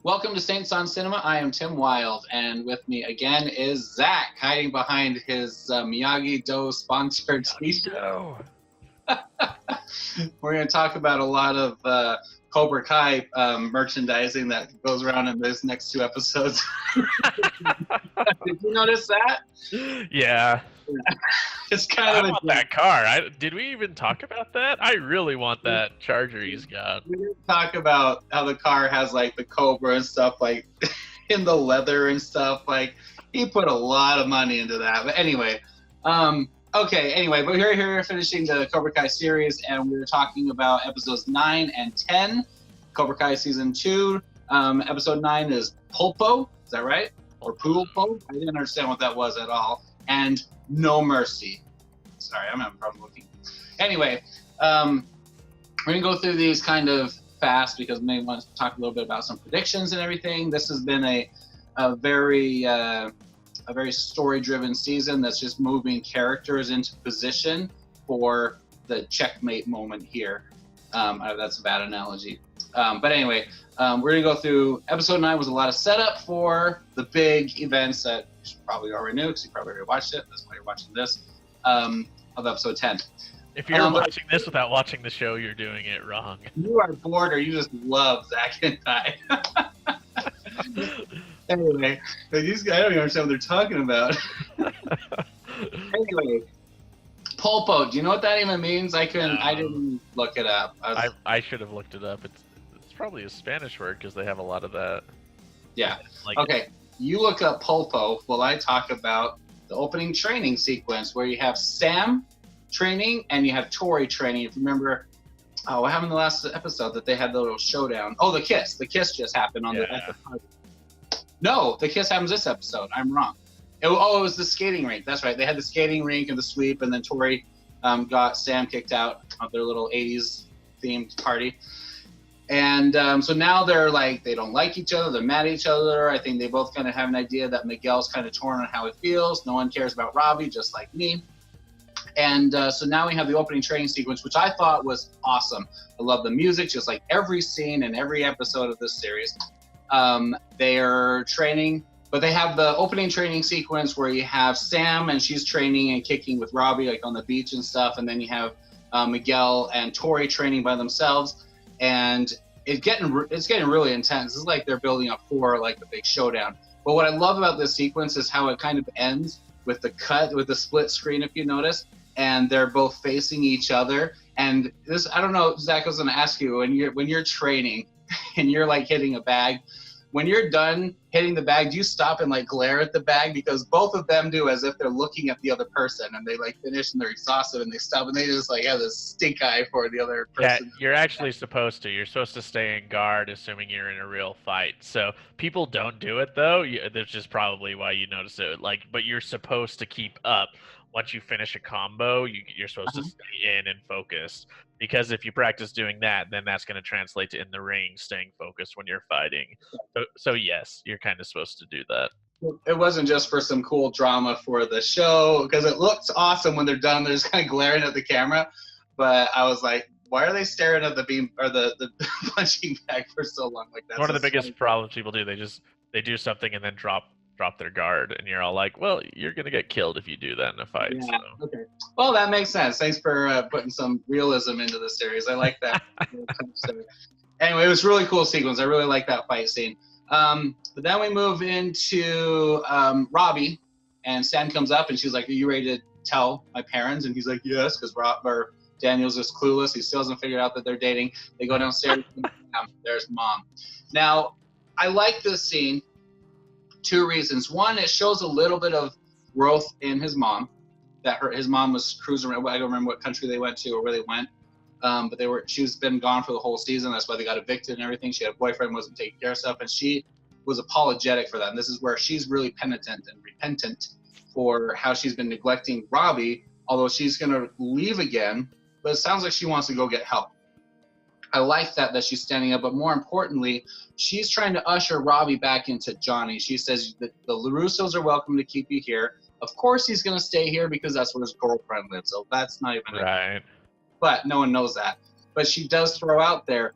Welcome to Saints on Cinema. I am Tim Wild, and with me again is Zach, hiding behind his Miyagi-Do sponsored t-shirt. No. We're going to talk about a lot of Cobra Kai merchandising that goes around in those next two episodes. Did you notice that? Yeah. It's kind I of want that car. Did we even talk about that? I really want that Charger he's got. We didn't talk about how the car has like the Cobra and stuff like in the leather and stuff. Like he put a lot of money into that. But anyway, but we're here finishing the Cobra Kai series, and we're talking about episodes 9 and 10. Cobra Kai season 2. Episode 9 is Pulpo. Is that right? Or Pulpo? I didn't understand what that was at all. And No Mercy. Sorry, I'm having a problem looking. Anyway, we're going to go through these kind of fast because we may want to talk a little bit about some predictions and everything. This has been a very story-driven season that's just moving characters into position for the checkmate moment here. That's a bad analogy. But anyway, we're going to go through episode 9 was a lot of setup for the big events that you probably already knew because you probably already watched it. That's why you're watching this, of episode 10. If you're watching this without watching the show, you're doing it wrong. You are bored or you just love Zach and I. Anyway, these guys, I don't even understand what they're talking about. Anyway, Pulpo, do you know what that even means? I didn't look it up. I should have looked it up. It's probably a Spanish word because they have a lot of that. Yeah. Okay, you look up Pulpo while I talk about the opening training sequence where you have Sam training and you have Tori training. If you remember, what happened in the last episode that they had the little showdown? Oh, the kiss. The kiss just happened at the party. No, the kiss happens this episode. I'm wrong. It was the skating rink. That's right. They had the skating rink and the sweep, and then Tori got Sam kicked out of their little 80s themed party. And so now they're like, they don't like each other. They're mad at each other. I think they both kind of have an idea that Miguel's kind of torn on how he feels. No one cares about Robbie, just like me. And so now we have the opening training sequence, which I thought was awesome. I love the music, just like every scene in every episode of this series. They're training, but they have the opening training sequence where you have Sam and she's training and kicking with Robbie, like on the beach and stuff. And then you have Miguel and Tori training by themselves. And it's getting really intense. It's like they're building up for like the big showdown. But what I love about this sequence is how it kind of ends with the split screen, if you notice, and they're both facing each other. And this, I don't know, Zach, I was going to ask you, when you're training and you're like hitting a bag, when you're done hitting the bag, do you stop and like glare at the bag? Because both of them do, as if they're looking at the other person, and they like finish and they're exhausted and they stop and they just like have this stink eye for the other person. Yeah, you're actually supposed to. You're supposed to stay in guard, assuming you're in a real fight. So people don't do it though. That's just probably why you notice it. But you're supposed to keep up. Once you finish a combo, you're supposed to stay in and focused. Because if you practice doing that, then that's going to translate to in the ring staying focused when you're fighting. So yes, you're kind of supposed to do that. It wasn't just for some cool drama for the show, because it looks awesome when they're done. They're just kind of glaring at the camera. But I was like, why are they staring at the beam or the punching bag for so long? Like that's one of the biggest problems people do. They do something and then drop their guard, and you're all like, well, you're gonna get killed if you do that in a fight. Yeah, so. Okay. Well, that makes sense. Thanks for putting some realism into the series. I like that. Anyway, it was a really cool sequence. I really like that fight scene. But then we move into Robbie, and Sam comes up and she's like, are you ready to tell my parents? And he's like, yes, because Daniel's just clueless. He still hasn't figured out that they're dating. They go downstairs and there's Mom. Now, I like this scene. Two reasons. One, it shows a little bit of growth in his mom. His mom was cruising around. I don't remember what country they went to or where they went. But she's been gone for the whole season. That's why they got evicted and everything. She had a boyfriend, wasn't taking care of stuff, and she was apologetic for that. And this is where she's really penitent and repentant for how she's been neglecting Robbie, although she's going to leave again. But it sounds like she wants to go get help. I like that she's standing up, but more importantly, she's trying to usher Robbie back into Johnny. She says that the LaRussos are welcome to keep you here. Of course he's going to stay here because that's where his girlfriend lives, so that's not even right. But no one knows that. But she does throw out there,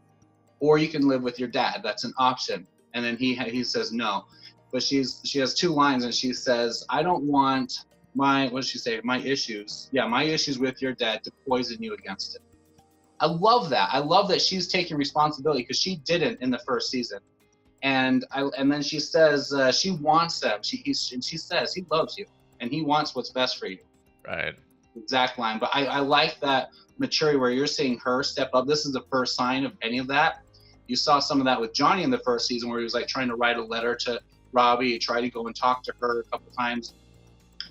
or you can live with your dad. That's an option. And then he says no. But she has 2 lines, and she says, I don't want my issues with your dad to poison you against it. I love that. I love that she's taking responsibility, because she didn't in the first season. And then she says she wants them. She says he loves you and he wants what's best for you. Right. Exact line. But I like that maturity where you're seeing her step up. This is the first sign of any of that. You saw some of that with Johnny in the first season, where he was like trying to write a letter to Robbie. He tried to go and talk to her a couple times,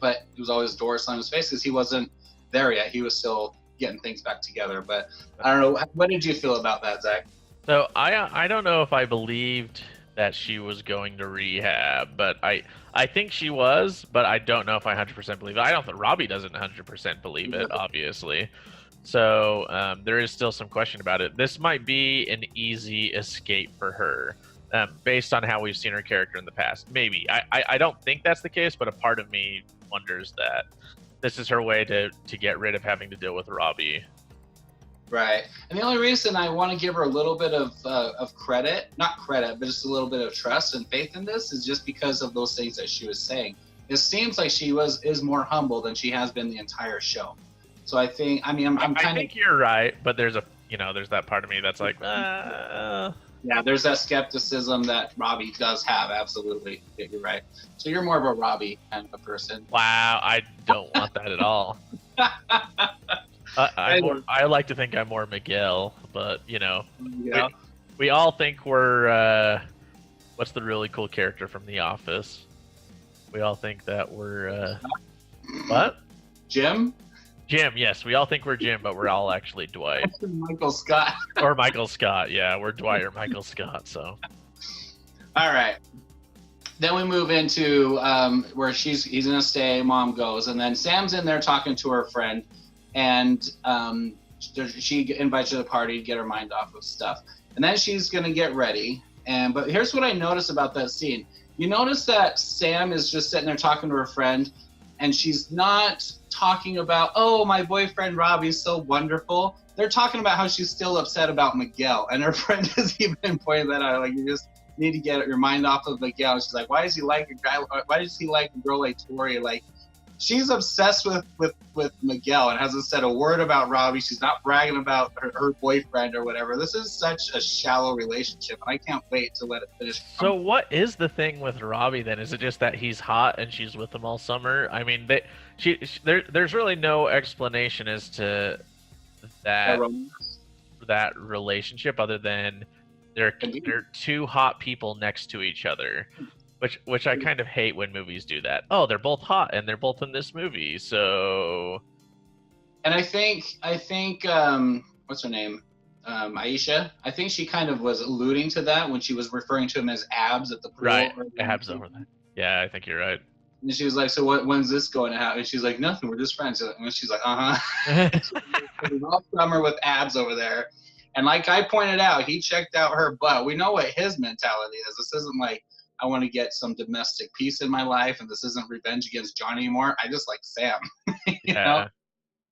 but it was always doors on his face because he wasn't there yet. He was still getting things back together. But I don't know. What did you feel about that, Zach? So I don't know if I believed that she was going to rehab, but I think she was, but I don't know if I 100% believe it. I don't think Robbie doesn't 100% believe it, obviously. So there is still some question about it. This might be an easy escape for her, based on how we've seen her character in the past. Maybe. I don't think that's the case, but a part of me wonders that this is her way to get rid of having to deal with Robbie. Right. And the only reason I want to give her a little bit of credit, not credit, but just a little bit of trust and faith in this, is just because of those things that she was saying. It seems like she is more humble than she has been the entire show. So I think, I think you're right, but there's that part of me that's like, Yeah, there's that skepticism that Robbie does have. Absolutely. Yeah, you're right. So you're more of a Robbie kind of a person. Wow, I don't want that at all. I like to think I'm more Miguel, but we all think we're what's the really cool character from The Office? We all think that we're what? Jim, yes, we all think we're Jim, but we're all actually Dwight. Michael Scott. Or Michael Scott, yeah, we're Dwight or Michael Scott. So all right. Then we move into where he's gonna stay, mom goes, and then Sam's in there talking to her friend. And she invites her to the party to get her mind off of stuff. And then she's going to get ready. But here's what I noticed about that scene. You notice that Sam is just sitting there talking to her friend, and she's not talking about, oh, my boyfriend Robbie's so wonderful. They're talking about how she's still upset about Miguel. And her friend has even pointed that out. Like, you just need to get your mind off of Miguel. And she's like, why does he like a guy? Why does he like a girl like Tori? Like, she's obsessed with Miguel and hasn't said a word about Robbie. She's not bragging about her boyfriend or whatever. This is such a shallow relationship, and I can't wait to let it finish. So what is the thing with Robbie then? Is it just that he's hot and she's with him all summer? I mean, there's really no explanation as to that relationship other than they're 2 hot people next to each other. Which I kind of hate when movies do that. Oh, they're both hot and they're both in this movie, so. And I think what's her name, Aisha. I think she kind of was alluding to that when she was referring to him as abs at the pool. Right, abs over there. Yeah, I think you're right. And she was like, "So when's this going to happen?" And she's like, "Nothing. We're just friends." And she's like, all summer with abs over there. And like I pointed out, he checked out her butt. We know what his mentality is. This isn't like, I want to get some domestic peace in my life, and this isn't revenge against Johnny anymore. I just like Sam. you know?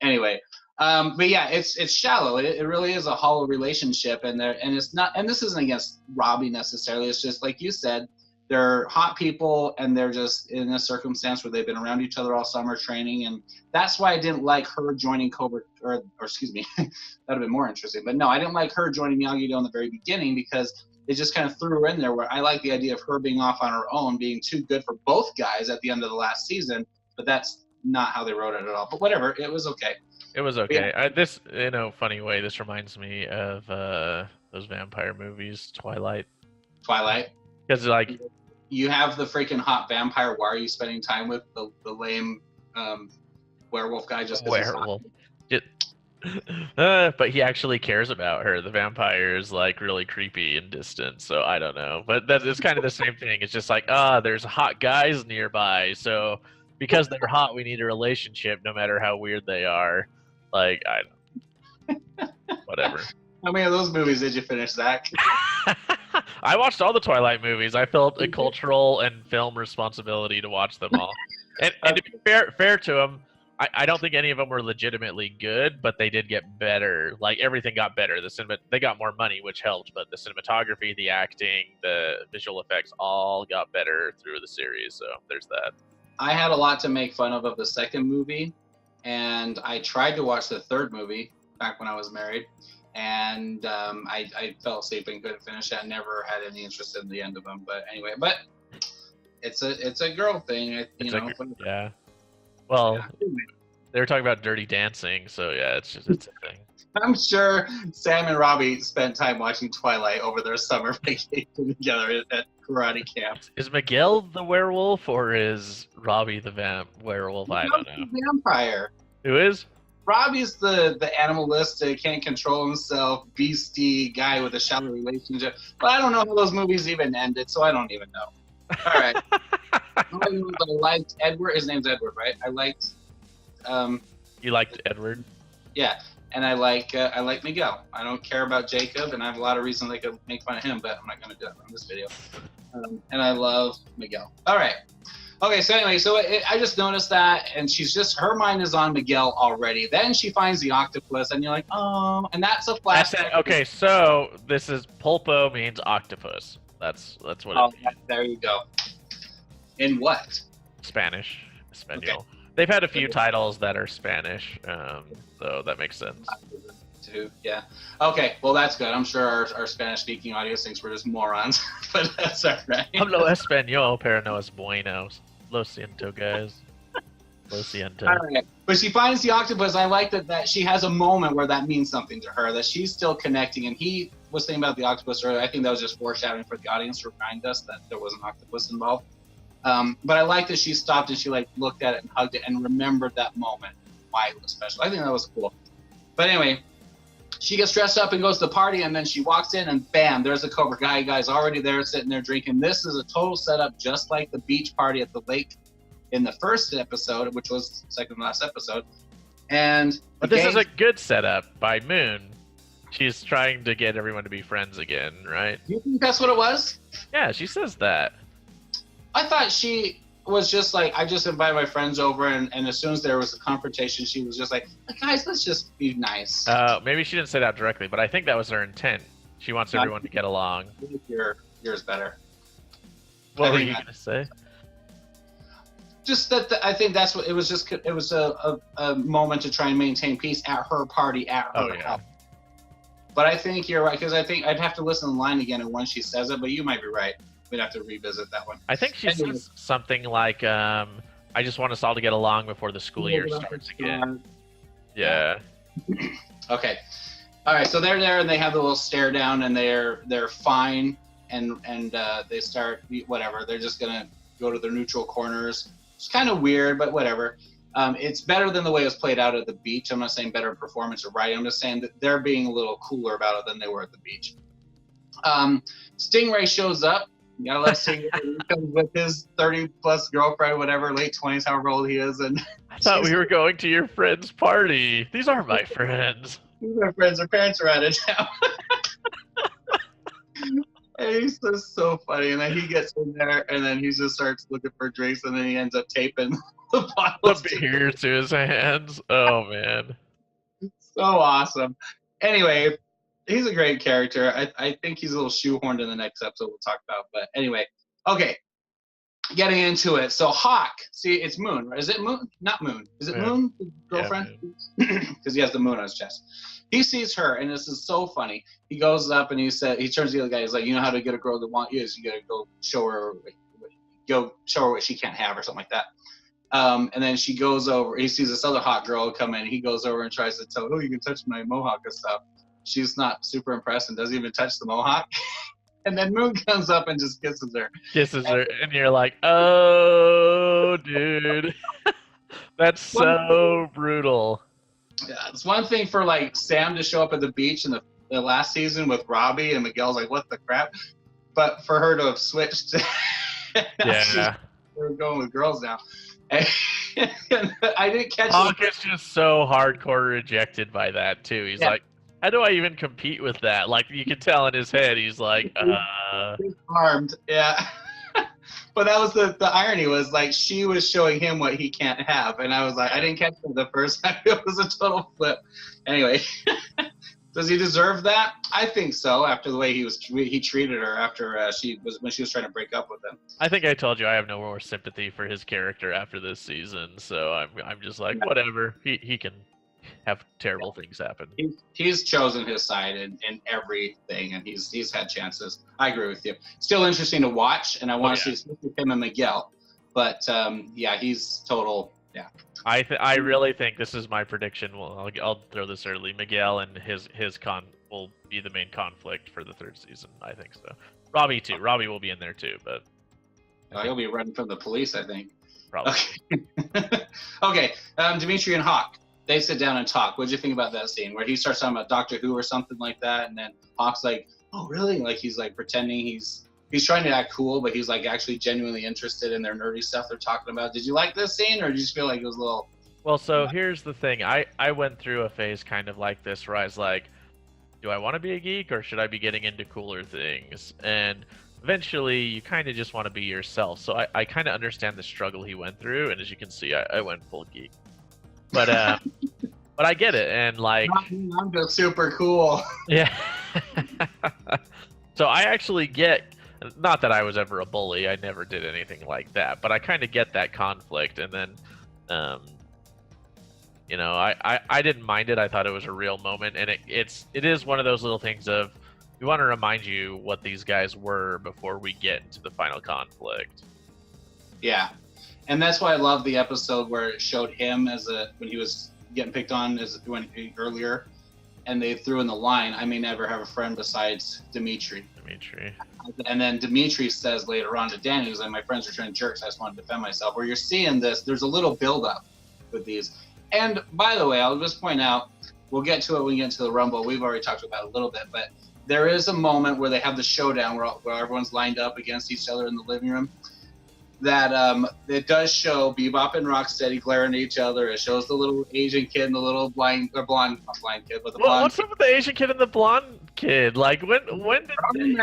Anyway, but yeah, it's shallow. It really is a hollow relationship, and it's not. And this isn't against Robbie necessarily. It's just like you said, they're hot people, and they're just in a circumstance where they've been around each other all summer training, and that's why I didn't like her joining Cobra, or excuse me, that'd have been more interesting. But no, I didn't like her joining Miyagi-Do in the very beginning because they just kind of threw her in there, where I like the idea of her being off on her own, being too good for both guys at the end of the last season, but that's not how they wrote it at all. But whatever, it was okay. It was okay. Yeah. This, in a funny way, this reminds me of those vampire movies, Twilight. Because like, you have the freaking hot vampire. Why are you spending time with the lame werewolf guy just because he's hot? But he actually cares about her. The vampire is like really creepy and distant, so I don't know. But it's kind of the same thing. It's just like, there's hot guys nearby, so because they're hot, we need a relationship, no matter how weird they are. Like, I don't. Whatever. How many of those movies did you finish, Zach? I watched all the Twilight movies. I felt a cultural and film responsibility to watch them all. And to be fair to them, I don't think any of them were legitimately good, but they did get better. Like everything got better. They got more money, which helped, but the cinematography, the acting, the visual effects all got better through the series. So there's that. I had a lot to make fun of the second movie, and I tried to watch the third movie back when I was married, and I fell asleep and couldn't finish it. I never had any interest in the end of them, but anyway, it's a girl thing, yeah. Well, they were talking about Dirty Dancing, so yeah, it's a thing. I'm sure Sam and Robbie spent time watching Twilight over their summer vacation together at karate camp. Is Miguel the werewolf or is Robbie the werewolf? I don't know. The vampire. Who is? Robbie's the animalistic, can't control himself, beastie guy with a shallow relationship. But I don't know how those movies even ended, so I don't even know. All right. I liked Edward. His name's Edward, right? I liked. You liked Edward? Yeah, and I like Miguel. I don't care about Jacob, and I have a lot of reasons I could make fun of him, but I'm not going to do it on this video. And I love Miguel. All right. Okay, so anyway, I just noticed that, and her mind is on Miguel already. Then she finds the octopus, and you're like, oh, and that's a flashback. Okay, so this is Pulpo means octopus. That's what it means. There you go. In what? Spanish. Espanol. Okay. They've had a few titles that are Spanish, so that makes sense. Yeah. Okay, well, that's good. I'm sure our Spanish-speaking audience thinks we're just morons, but that's all right. Hablo español, pero no es bueno. Lo siento, guys. Lo siento. All right. But she finds the octopus. I like that she has a moment where that means something to her, that she's still connecting. And he was thinking about the octopus earlier. I think that was just foreshadowing for the audience to remind us that there was an octopus involved. But I like that she stopped and she looked at it and hugged it and remembered that moment, why it was special. I think that was cool. But anyway, she gets dressed up and goes to the party, and then she walks in and bam, there's the Cobra Kai guys already there sitting there drinking. This is a total setup, just like the beach party at the lake in the first episode, which was second to last episode. But this is a good setup by Moon. She's trying to get everyone to be friends again, right? Do you think that's what it was? Yeah, she says that. I thought she was just like, I just invited my friends over, and as soon as there was a confrontation, she was just like, guys, let's just be nice. Maybe she didn't say that directly, but I think that was her intent. She wants everyone to get along. Yours better. What were you going to say? Just that I think that's what it was. Just it was a moment to try and maintain peace at her party at her house. But I think you're right, because I think I'd have to listen to the line again and when she says it, but you might be right. We'd have to revisit that one. I think she says something like, I just want us all to get along before the school year starts again. Yeah. Okay. All right, so they're there and they have the little stare down and they're fine and they start whatever. They're just gonna go to their neutral corners. It's kind of weird, but whatever. It's better than the way it was played out at the beach. I'm not saying better performance or writing. I'm just saying that they're being a little cooler about it than they were at the beach. Stingray shows up. You gotta let Stingray comes with his 30-plus girlfriend, whatever, late 20s, however old he is. And I thought we were going to your friend's party. These aren't my friends. These are my friends. Their parents are out of town. And he's just so funny. And then he gets in there, and then he just starts looking for drinks, and then he ends up taping the bottles. The beer to his hands. Oh, man. So awesome. Anyway, he's a great character. I think he's a little shoehorned in the next episode we'll talk about. But anyway, okay. Getting into it. So Hawk, see, it's Moon. Right? Is it Moon? Not Moon. Is it Moon? His girlfriend? Because he has the moon on his chest. He sees her, and this is so funny. He goes up and he turns to the other guy. He's like, you know how to get a girl to want you is you got to go show her what she can't have or something like that. And then she goes over. He sees this other hot girl come in. He goes over and tries to tell her, oh, you can touch my mohawk and stuff. She's not super impressed and doesn't even touch the mohawk. And then Moon comes up and just kisses her. And you're like, oh, dude. That's so brutal. Yeah, it's one thing for like Sam to show up at the beach in the last season with Robbie and Miguel's like, what the crap? But for her to have switched, we're going with girls now. And I didn't catch Hawk is just so hardcore rejected by that too. He's like, how do I even compete with that? Like you can tell in his head, he's like, He's armed, yeah. But that was the irony was like she was showing him what he can't have, and I was like, I didn't catch it the first time. It was a total flip. Anyway, does he deserve that? I think so. After the way he treated her after when she was trying to break up with him. I think I told you I have no more sympathy for his character after this season, so I'm just like, whatever. He can have terrible things happen. He's chosen his side in everything, and he's had chances. I agree with you. Still interesting to watch, and I want to see him and Miguel. But he's total. Yeah. I really think this is my prediction. Well, I'll throw this early. Miguel and his con will be the main conflict for the third season. I think so. Robbie too. Robbie will be in there too, but he'll be running from the police. I think. Probably. Okay. Dimitri and Hawk. They sit down and talk. What did you think about that scene where he starts talking about Doctor Who or something like that, and then Hawk's like, "Oh, really?" Like he's like pretending he's trying to act cool, but he's like actually genuinely interested in their nerdy stuff they're talking about. Did you like this scene, or did you just feel like it was a little? Well, so here's the thing. I went through a phase kind of like this where I was like, do I want to be a geek or should I be getting into cooler things? And eventually, you kind of just want to be yourself. So I kind of understand the struggle he went through, and as you can see, I went full geek. But but I get it, and like I'm just super cool. Yeah. So I actually get, not that I was ever a bully, I never did anything like that, but I kind of get that conflict, and then, I didn't mind it. I thought it was a real moment, and it is one of those little things of, we want to remind you what these guys were before we get into the final conflict. Yeah. And that's why I love the episode where it showed him when he was getting picked on earlier, and they threw in the line, "I may never have a friend besides Dimitri." And then Dimitri says later on to Danny, he's like, "My friends are trying jerks. I just want to defend myself." Where you're seeing this, there's a little build-up with these. And by the way, I'll just point out, we'll get to it when we get into the Rumble. We've already talked about it a little bit, but there is a moment where they have the showdown where everyone's lined up against each other in the living room. That it does show Bebop and Rocksteady glaring at each other. It shows the little Asian kid and the little blonde kid, but the blonde. What's up with the Asian kid and the blonde kid? Like when did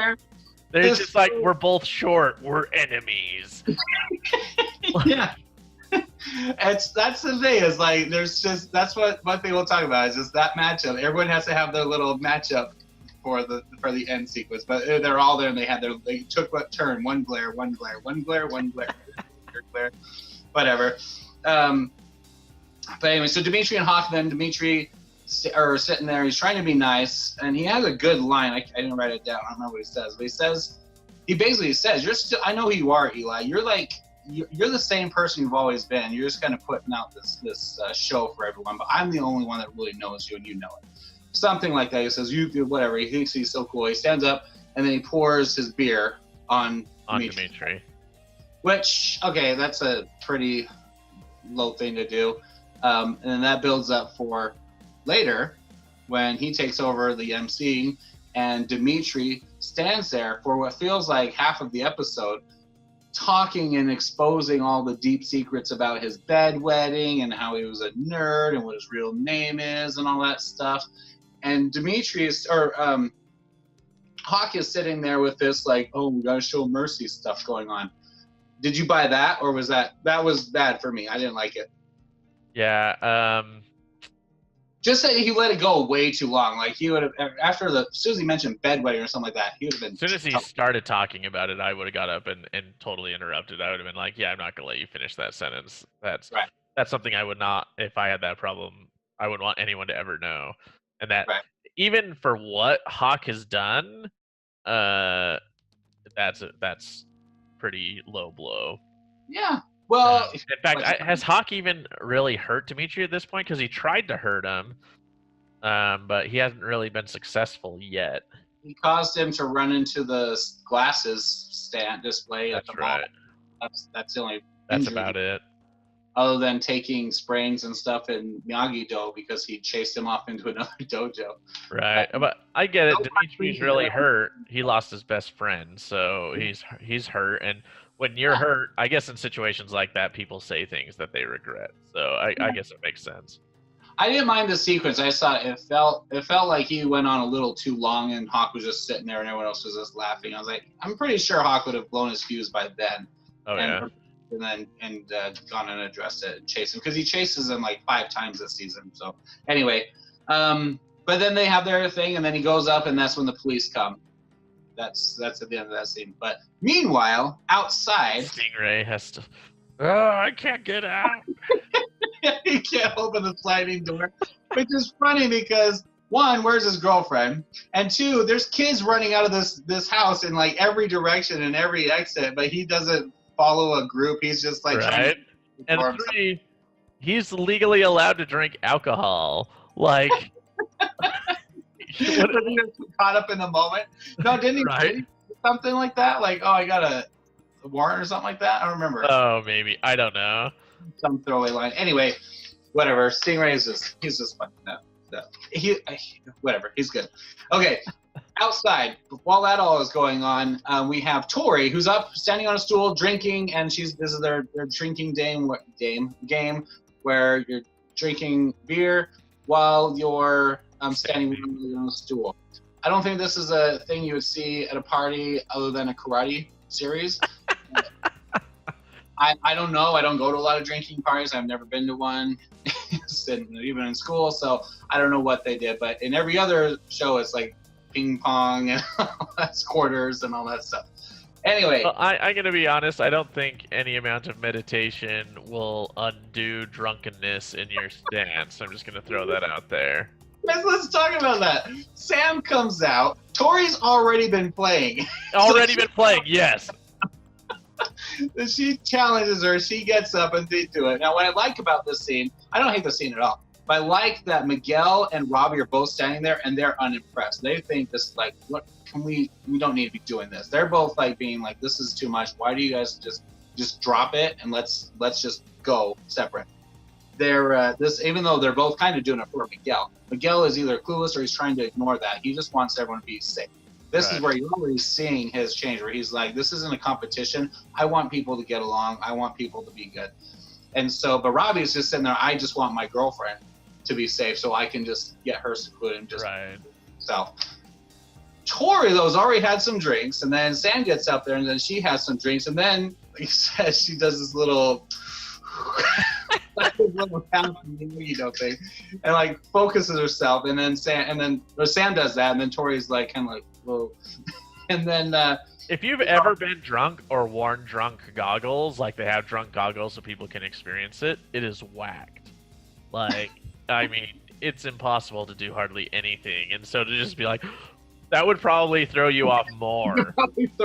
they're just like, we're both short, we're enemies. Yeah. That's the thing. Is like that's what one thing we'll talk about is just that matchup. Everyone has to have their little matchup for the end sequence, but they're all there and they took what turn, one glare, whatever. But anyway, so Dimitri and Hawk, then Dimitri are sitting there, he's trying to be nice, and he has a good line. I didn't write it down, I don't remember what he says, but he basically says, I know who you are, Eli. You're the same person you've always been. You're just kind of putting out this show for everyone, but I'm the only one that really knows you, and you know it. Something like that. He says, you do whatever. He thinks he's so cool. He stands up and then he pours his beer on Dimitri. Which, okay, that's a pretty low thing to do. And then that builds up for later when he takes over the MC and Dimitri stands there for what feels like half of the episode talking and exposing all the deep secrets about his bedwetting and how he was a nerd and what his real name is and all that stuff. And Hawk is sitting there with this like, oh, we gotta show mercy stuff going on. Did you buy that, or was that was bad for me? I didn't like it. Yeah. Just that he let it go way too long. Like he would have as soon as he mentioned bedwetting or something like that, he would have been. As soon as he started talking about it, I would have got up and totally interrupted. I would have been like, yeah, I'm not gonna let you finish that sentence. That's something I would not, if I had that problem, I wouldn't want anyone to ever know. And that even for what Hawk has done, that's pretty low blow. Yeah. Well, in fact, has Hawk even really hurt Dimitri at this point? Because he tried to hurt him, but he hasn't really been successful yet. He caused him to run into the glasses stand display at the mall. That's the only. That's about it. Other than taking sprains and stuff in Miyagi-Do because he chased him off into another dojo. Right, but I get it. Dimitri's really hurt. He lost his best friend, so he's hurt. And when you're hurt, I guess in situations like that, people say things that they regret. So I guess it makes sense. I didn't mind the sequence. I saw it felt like he went on a little too long, and Hawk was just sitting there, and everyone else was just laughing. I was like, I'm pretty sure Hawk would have blown his fuse by then. Oh and yeah. gone and addressed it and chased him because he chases him like 5 times this season. So anyway, but then they have their thing, and then he goes up, and that's when the police come. That's at the end of that scene. But meanwhile, outside, Stingray has to. Oh, I can't get out. he can't open the sliding door, which is funny because one, where's his girlfriend? And two, there's kids running out of this house in like every direction and every exit, but he doesn't follow a group. He's just like trying to and three, he's legally allowed to drink alcohol. Like, caught up in the moment. No, didn't he say something like that? Like, oh, I got a warrant or something like that? I don't remember. Oh, maybe. I don't know. Some throwaway line. Anyway, whatever. Stingray is he's just fun. No. Whatever. He's good. Okay. Outside, while that all is going on, we have Tori, who's up, standing on a stool, drinking, and this is their drinking game where you're drinking beer while you're standing on a stool. I don't think this is a thing you would see at a party other than a karate series. I don't know. I don't go to a lot of drinking parties. I've never been to one, even in school. So I don't know what they did. But in every other show, it's like ping pong and quarters and all that stuff. Anyway. Well, I'm going to be honest. I don't think any amount of meditation will undo drunkenness in your stance. I'm just going to throw that out there. Let's talk about that. Sam comes out. Tori's already been playing. Yes. She challenges her. She gets up and they do it. Now, what I like about this scene, I don't hate the scene at all, but I like that Miguel and Robbie are both standing there and they're unimpressed. They think this is like, what can we don't need to be doing this. They're both like being like, this is too much. Why do you guys just drop it and let's just go separate. They're even though they're both kind of doing it for Miguel. Miguel is either clueless or he's trying to ignore that. He just wants everyone to be safe. This is where you're already seeing his change, where he's like, this isn't a competition. I want people to get along. I want people to be good. And so, but Robbie's just sitting there, I just want my girlfriend to be safe so I can just get her secluded and just self. Tori, though, has already had some drinks, and then Sam gets up there, and then she has some drinks, and then he says she does this little thing, and like focuses herself, and then Sam does that, and then Tori's like kind of like, whoa. And then if you've ever been drunk or worn drunk goggles, like they have drunk goggles so people can experience it, it is whacked. Like, I mean, it's impossible to do hardly anything, and so to just be like, that would probably throw you off more. Like,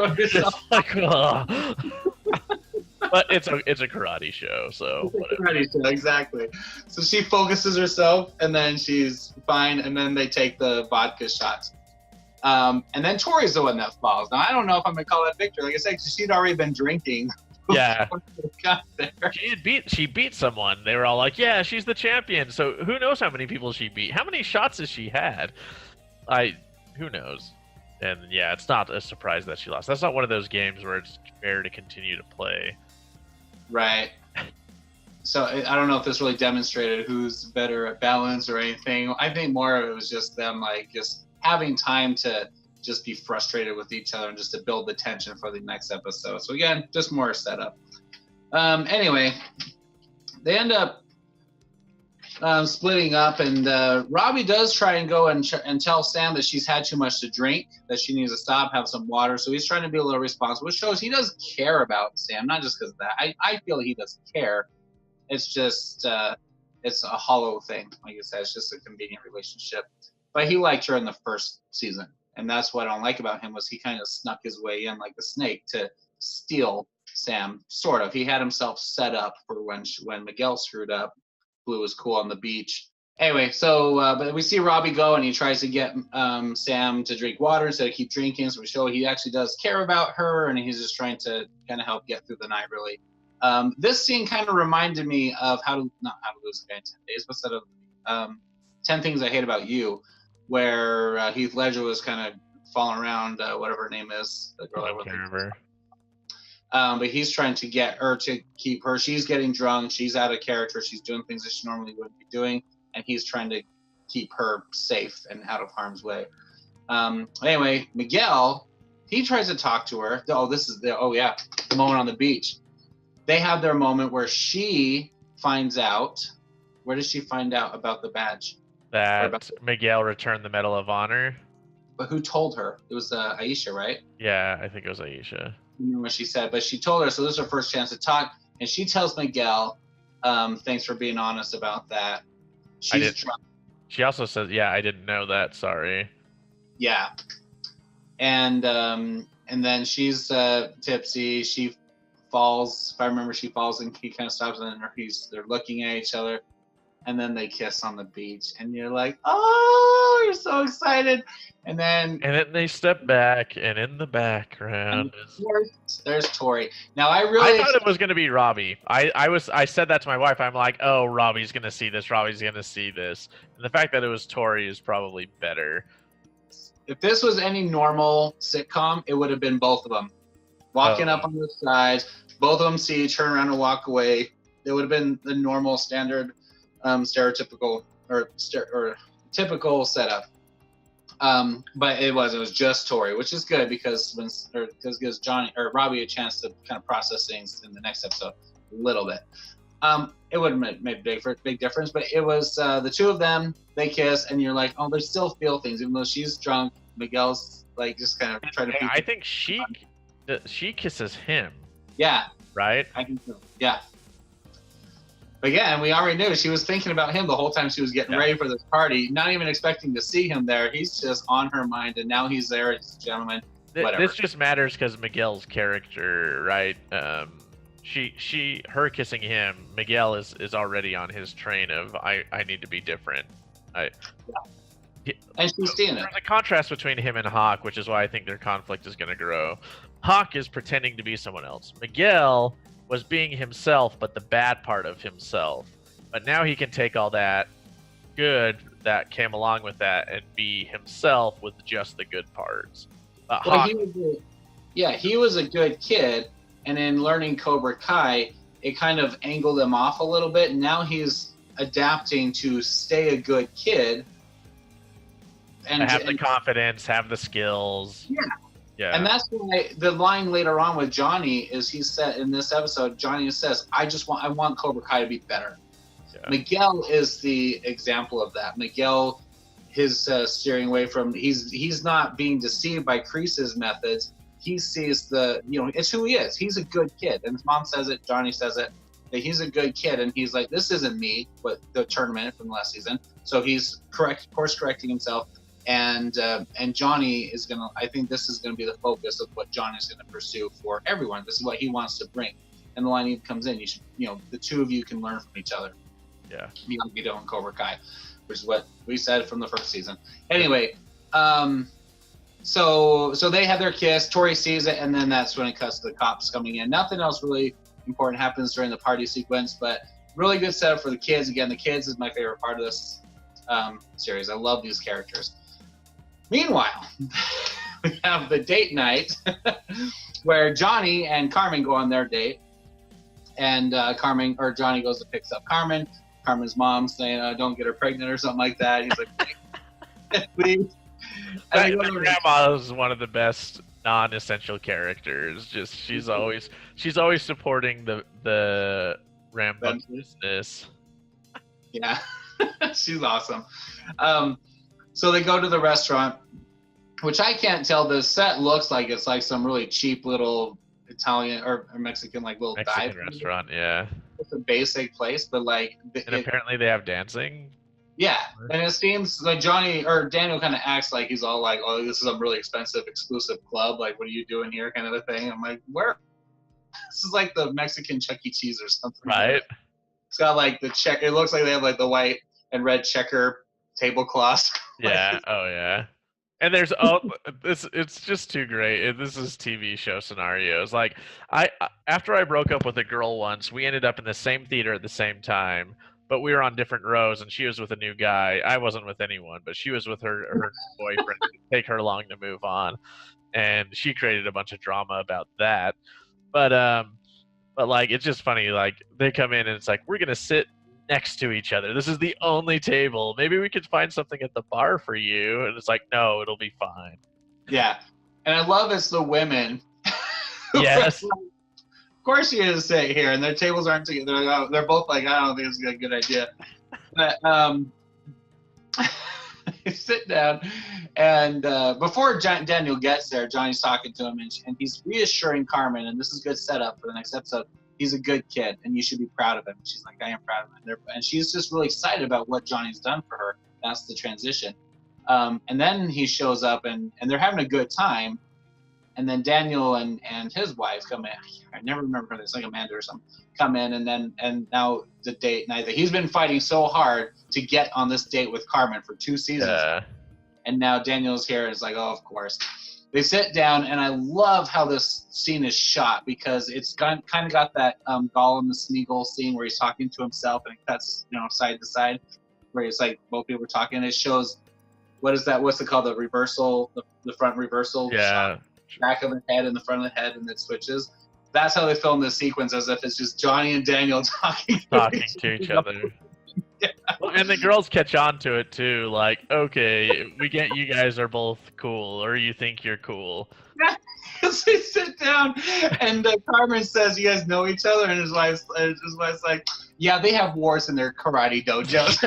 but it's a karate show, so whatever. Karate show, exactly. So she focuses herself, and then she's fine, and then they take the vodka shots. And then Tori's the one that falls. Now, I don't know if I'm going to call that victory. Like I said, she'd already been drinking. Yeah. She beat someone. They were all like, yeah, she's the champion. So who knows how many people she beat? How many shots has she had? Who knows? And yeah, it's not a surprise that she lost. That's not one of those games where it's fair to continue to play. Right. So I don't know if this really demonstrated who's better at balance or anything. I think more of it was just them like just having time to just be frustrated with each other and just to build the tension for the next episode. So again, just more setup. Anyway, they end up splitting up, and Robbie does try and go and tell Sam that she's had too much to drink, that she needs to stop, have some water. So he's trying to be a little responsible, which shows he does care about Sam, not just because of that. I feel he doesn't care. It's just it's a hollow thing. Like I said, it's just a convenient relationship. But he liked her in the first season, and that's what I don't like about him was he kind of snuck his way in like a snake to steal Sam, sort of. He had himself set up for when Miguel screwed up. Blue was cool on the beach. Anyway, so but we see Robbie go, and he tries to get Sam to drink water instead of keep drinking. So we show he actually does care about her, and he's just trying to kind of help get through the night, really. This scene kind of reminded me of not How to Lose a Guy in 10 Days, but instead of 10 Things I Hate About You, where Heath Ledger was kind of falling around, whatever her name is. The girl I can't remember. But he's trying to get her to keep her. She's getting drunk. She's out of character. She's doing things that she normally wouldn't be doing. And he's trying to keep her safe and out of harm's way. Anyway, Miguel, he tries to talk to her. The moment on the beach. they have their moment where she finds out. Where does she find out about the badge? That Miguel returned the Medal of Honor. But who told her? It was Aisha, right? Yeah, I think it was Aisha. I don't know what she said, but she told her, so this is her first chance to talk. And she tells Miguel, thanks for being honest about that. She's drunk. She also says, yeah, I didn't know that, sorry. Yeah. And then she's tipsy. She falls. If I remember, she falls and he kind of stops, and then they're looking at each other. And then they kiss on the beach, and you're like, oh, you're so excited. And then they step back, and in the background there's Tori. Now I thought it was gonna be Robbie. I said that to my wife. I'm like, oh, Robbie's gonna see this. Robbie's gonna see this. And the fact that it was Tori is probably better. If this was any normal sitcom, it would have been both of them walking up on the sides. Both of them turn around and walk away. It would have been the normal standard. Stereotypical or typical setup, but it was just Tori, which is good because gives Johnny or Robbie a chance to kind of process things in the next episode a little bit. It wouldn't have made big difference, but it was the two of them. They kiss, and you're like, oh, they still feel things, even though she's drunk. Miguel's like just kind of trying to. I think she kisses him. Yeah. Right. I think so. Yeah. But yeah, and we already knew she was thinking about him the whole time she was getting ready for this party, not even expecting to see him there. He's just on her mind, and now he's there. It's a gentleman. Whatever. This just matters because Miguel's character, right? Her kissing him, Miguel is already on his train of I need to be different. And she's seeing it. There's a contrast between him and Hawk, which is why I think their conflict is going to grow. Hawk is pretending to be someone else. Miguel was being himself, but the bad part of himself. But now he can take all that good that came along with that and be himself with just the good parts. He was a good kid, and in learning Cobra Kai, it kind of angled him off a little bit, and now he's adapting to stay a good kid. And have the confidence, have the skills. Yeah. Yeah. And that's why the line later on with Johnny is he said in this episode, Johnny says, I want Cobra Kai to be better. Yeah. Miguel is the example of that. Miguel, his steering away from, he's not being deceived by Kreese's methods. He sees it's who he is. He's a good kid. And his mom says it, Johnny says it, that he's a good kid. And he's like, this isn't me, but the tournament from last season. So he's course correcting himself. And Johnny is I think this is gonna be the focus of what Johnny's gonna pursue for everyone. This is what he wants to bring. And the line even comes in, the two of you can learn from each other. Yeah. Miyagi-Do and Cobra Kai, which is what we said from the first season. Anyway, so they have their kiss, Tori sees it, and then that's when it cuts to the cops coming in. Nothing else really important happens during the party sequence, but really good setup for the kids. Again, the kids is my favorite part of this series. I love these characters. Meanwhile, we have the date night where Johnny and Carmen go on their date, and Johnny goes to pick up Carmen. Carmen's mom saying, "Don't get her pregnant" or something like that. He's like, "Please." Grandma is one of the best non-essential characters. Just she's always supporting the Rambo business. Yeah, she's awesome. So they go to the restaurant, which I can't tell. The set looks like it's like some really cheap little Italian or Mexican little dive restaurant. Yeah, it's a basic place, but apparently they have dancing. Yeah, and it seems like Johnny or Daniel kind of acts like he's all like, "Oh, this is a really expensive, exclusive club. Like, what are you doing here?" Kind of a thing. I'm like, "Where?" This is like the Mexican Chuck E. Cheese or something. Right. It's got like the check. It looks like they have like the white and red checker tablecloths. Yeah. Oh yeah. And there's it's just too great. This is TV show scenarios. Like after I broke up with a girl once, we ended up in the same theater at the same time, but we were on different rows, and she was with a new guy. I wasn't with anyone, but she was with her boyfriend to take her long to move on, and she created a bunch of drama about that. But like it's just funny. Like they come in and it's like, we're gonna sit next to each other. This is the only table. Maybe we could find something at the bar for you. And it's like, no, it'll be fine. Yeah. And I love it's the women. Yes. course you're gonna sit here, and their tables aren't together. They're both like, I don't think it's a good idea. But sit down, and before Daniel gets there, Johnny's talking to him, and he's reassuring Carmen, and this is good setup for the next episode. He's a good kid, and you should be proud of him. She's like, I am proud of him. And she's just really excited about what Johnny's done for her. That's the transition. And then he shows up, and they're having a good time. And then Daniel and his wife come in. I never remember her. It's like Amanda or something. Come in, and now the date night. He's been fighting so hard to get on this date with Carmen for 2 seasons. Yeah. And now Daniel's here, and it's like, oh, of course. They sit down, and I love how this scene is shot because it's kind of got that Gollum the Smeagol scene where he's talking to himself, and it cuts, side to side, where it's like both people are talking. And it shows, what is that? What's it called? The reversal, the front reversal. Yeah. Back of the head and the front of the head, and it switches. That's how they film this sequence, as if it's just Johnny and Daniel talking to each other. Yeah. Well, and the girls catch on to it too, like, okay, we get you guys are both cool, or you think you're cool. Yeah, because they sit down, and Carmen says, "You guys know each other," and his wife's like, "Yeah, they have wars in their karate dojos."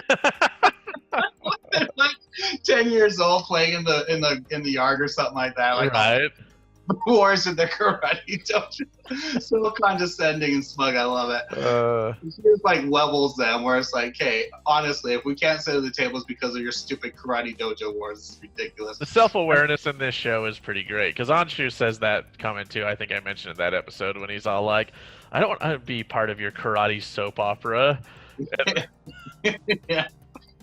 They're like 10 years old, playing in the yard or something like that. Like, right. Wars in their karate dojo. So condescending and smug. I love it. She just like levels them, where it's like, hey, honestly, if we can't sit at the tables because of your stupid karate dojo wars, it's ridiculous. The self-awareness in this show is pretty great, because Anshu says that comment too. I think I mentioned in that episode when he's all like, I don't want to be part of your karate soap opera. Yeah.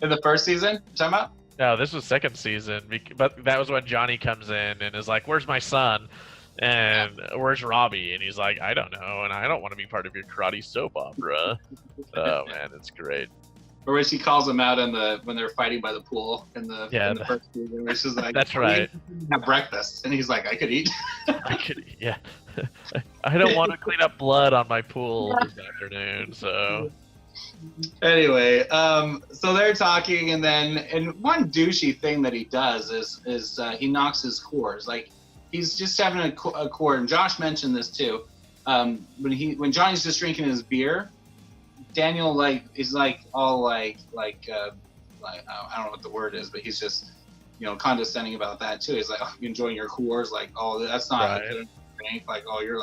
In the first season, you're talking about? No, this was second season, but that was when Johnny comes in and is like, where's my son? And where's Robbie? And he's like, I don't know, and I don't want to be part of your karate soap opera. Oh, man, it's great. Or when she calls him out when they're fighting by the pool in the first season, where she's like, that's right. Have breakfast. And he's like, I could eat. I could eat, yeah. I don't want to clean up blood on my pool this afternoon, so... Anyway, so they're talking, and one douchey thing that he does is he knocks his cores. Like, he's just having a core, and Josh mentioned this too. When Johnny's just drinking his beer, Daniel is all I don't know what the word is, but he's just condescending about that too. He's like, oh, you enjoying your cores? Like, oh, that's not a good drink. Like, oh, you're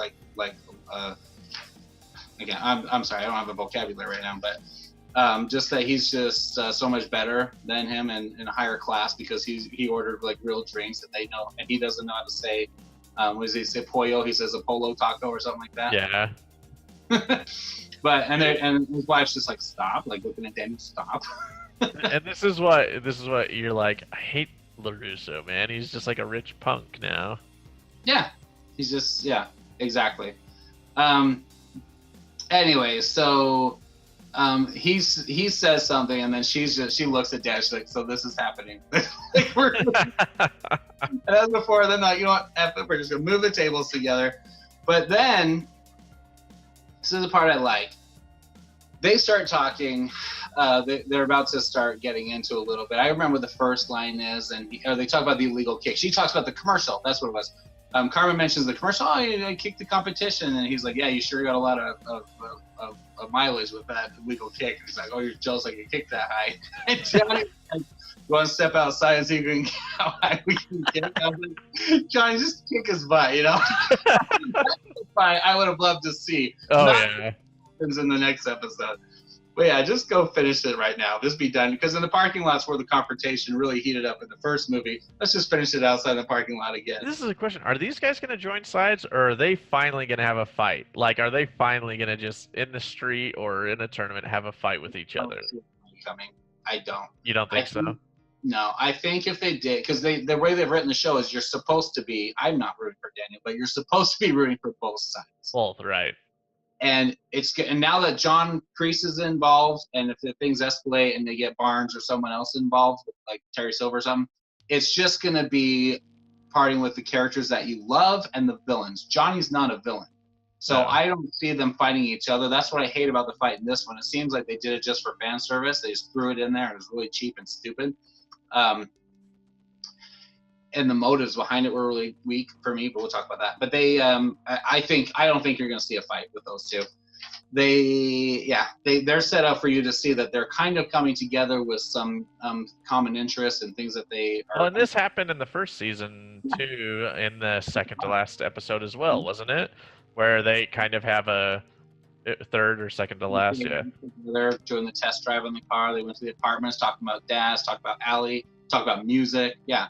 again, I'm sorry, I don't have a vocabulary right now, but just that he's just so much better than him and in a higher class because he ordered like real drinks that they know, and he doesn't know how to say, what does he say, pollo? He says a polo taco or something like that. Yeah. But and his wife's just like, stop, like looking at Daniel, stop. And this is what you're like, I hate LaRusso, man. He's just like a rich punk now. Yeah, he's just exactly. Anyway, so he says something, and then she looks at Dad. She's like, "So this is happening." And as before, then like, you know what? F it, we're just gonna move the tables together. But then, this is the part I like. They start talking. They're about to start getting into a little bit. I remember what the first line is, and they talk about the illegal kick. She talks about the commercial. That's what it was. Carmen mentions the commercial. Oh, you kicked the competition, and he's like, "Yeah, you sure got a lot of mileage with that illegal kick." And he's like, "Oh, you're jealous I can kick that high." And Johnny, you want to step outside and see if we can how high we can kick? I was like, Johnny, just kick his butt, I would have loved to see. Oh yeah. Happens in the next episode. But yeah, just go finish it right now. Just be done. Because in the parking lot's where the confrontation really heated up in the first movie. Let's just finish it outside the parking lot again. This is a question. Are these guys going to join sides, or are they finally going to have a fight? Like, are they finally going to just, in the street or in a tournament, have a fight with each other? Coming. I don't. You don't think so? No. I think if they did, because the way they've written the show is you're supposed to be, I'm not rooting for Daniel, but you're supposed to be rooting for both sides. Both, right. And now that John Kreese is involved, and if the things escalate and they get Barnes or someone else involved, like Terry Silver or something, it's just going to be parting with the characters that you love and the villains. Johnny's not a villain. So no. I don't see them fighting each other. That's what I hate about the fight in this one. It seems like they did it just for fan service. They just threw it in there, and it was really cheap and stupid. and the motives behind it were really weak for me, but we'll talk about that. But they, I don't think you're going to see a fight with those two. They're set up for you to see that they're kind of coming together with some common interests and things that they are. Well, and this happened in the first season too, in the second to last episode as well, wasn't it? Where they kind of have a third or second to last, yeah. They're doing the test drive in the car. They went to the apartments, talking about Daz, talking about Allie, talking about music, yeah.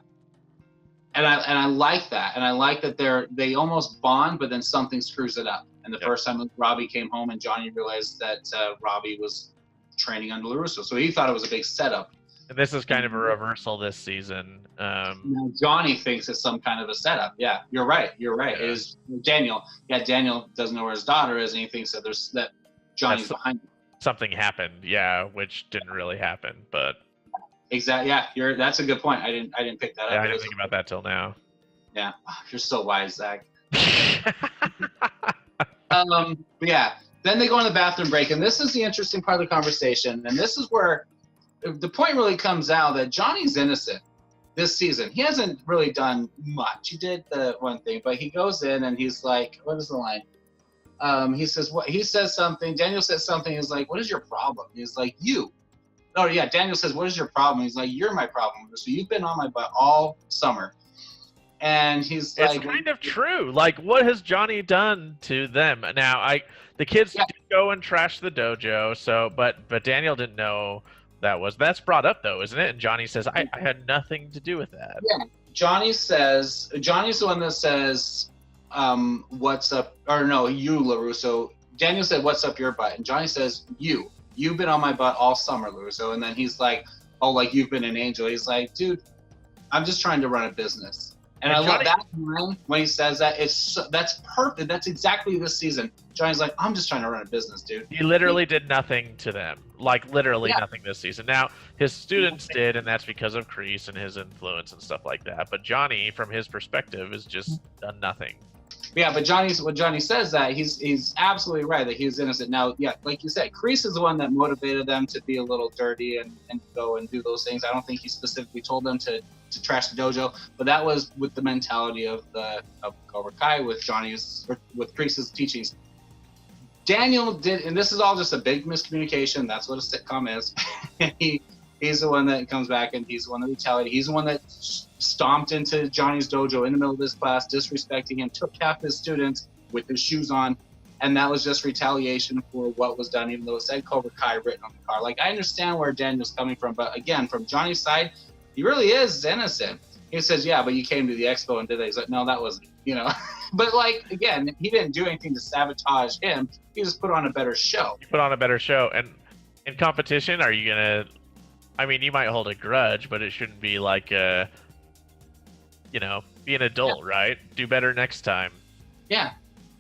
And I like that, and I like that they almost bond, but then something screws it up. And the first time Robbie came home, and Johnny realized that Robbie was training under LaRusso, so he thought it was a big setup. And this is kind of a reversal this season. Now Johnny thinks it's some kind of a setup. Yeah, you're right. Yeah. It is Daniel. Yeah, Daniel doesn't know where his daughter is, and he thinks that Johnny's behind him. Something happened, yeah, which didn't really happen, but. Exactly. Yeah, that's a good point. I didn't pick that up. I didn't think about that till now. Yeah, you're so wise, Zach. Yeah. Then they go in the bathroom break, and this is the interesting part of the conversation. And this is where the point really comes out that Johnny's innocent this season. He hasn't really done much. He did the one thing, but he goes in and he's like, what is the line? He says something. Daniel says something. He's like, what is your problem? He's like, you. Oh, yeah, Daniel says, what is your problem? He's like, you're my problem. So you've been on my butt all summer. And he's like... It's kind of true. Like, what has Johnny done to them? Now, the kids did go and trash the dojo, but Daniel didn't know that's brought up, though, isn't it? And Johnny says, I had nothing to do with that. Yeah, Johnny's the one that says, what's up? Or no, you, LaRusso. Daniel said, what's up your butt? And Johnny says, you've been on my butt all summer, LaRusso. And then he's like, oh, like you've been an angel. He's like, dude, I'm just trying to run a business. And I love that line when he says that. That's perfect. That's exactly this season. Johnny's like, I'm just trying to run a business, dude. He literally did nothing to them. Like, literally nothing this season. Now, his students did, and that's because of Kreese and his influence and stuff like that. But Johnny, from his perspective, is just done nothing. Yeah, but when Johnny says that, he's absolutely right that he's innocent. Now, yeah, like you said, Kreese is the one that motivated them to be a little dirty and go and do those things. I don't think he specifically told them to trash the dojo, but that was with the mentality of Cobra Kai with Kreese's teachings. Daniel did, and this is all just a big miscommunication. That's what a sitcom is. He's the one that comes back, and he's the one that retaliated. He's the one that stomped into Johnny's dojo in the middle of his class, disrespecting him, took half his students with his shoes on, and that was just retaliation for what was done, even though it said Cobra Kai written on the car. Like, I understand where Daniel's coming from, but again, from Johnny's side, he really is innocent. He says, yeah, but you came to the expo and did that. He's like, no, that wasn't, But, like, again, he didn't do anything to sabotage him. He just put on a better show. You put on a better show. And in competition, are you going to... I mean, you might hold a grudge, but it shouldn't be like, be an adult, right? Do better next time. Yeah,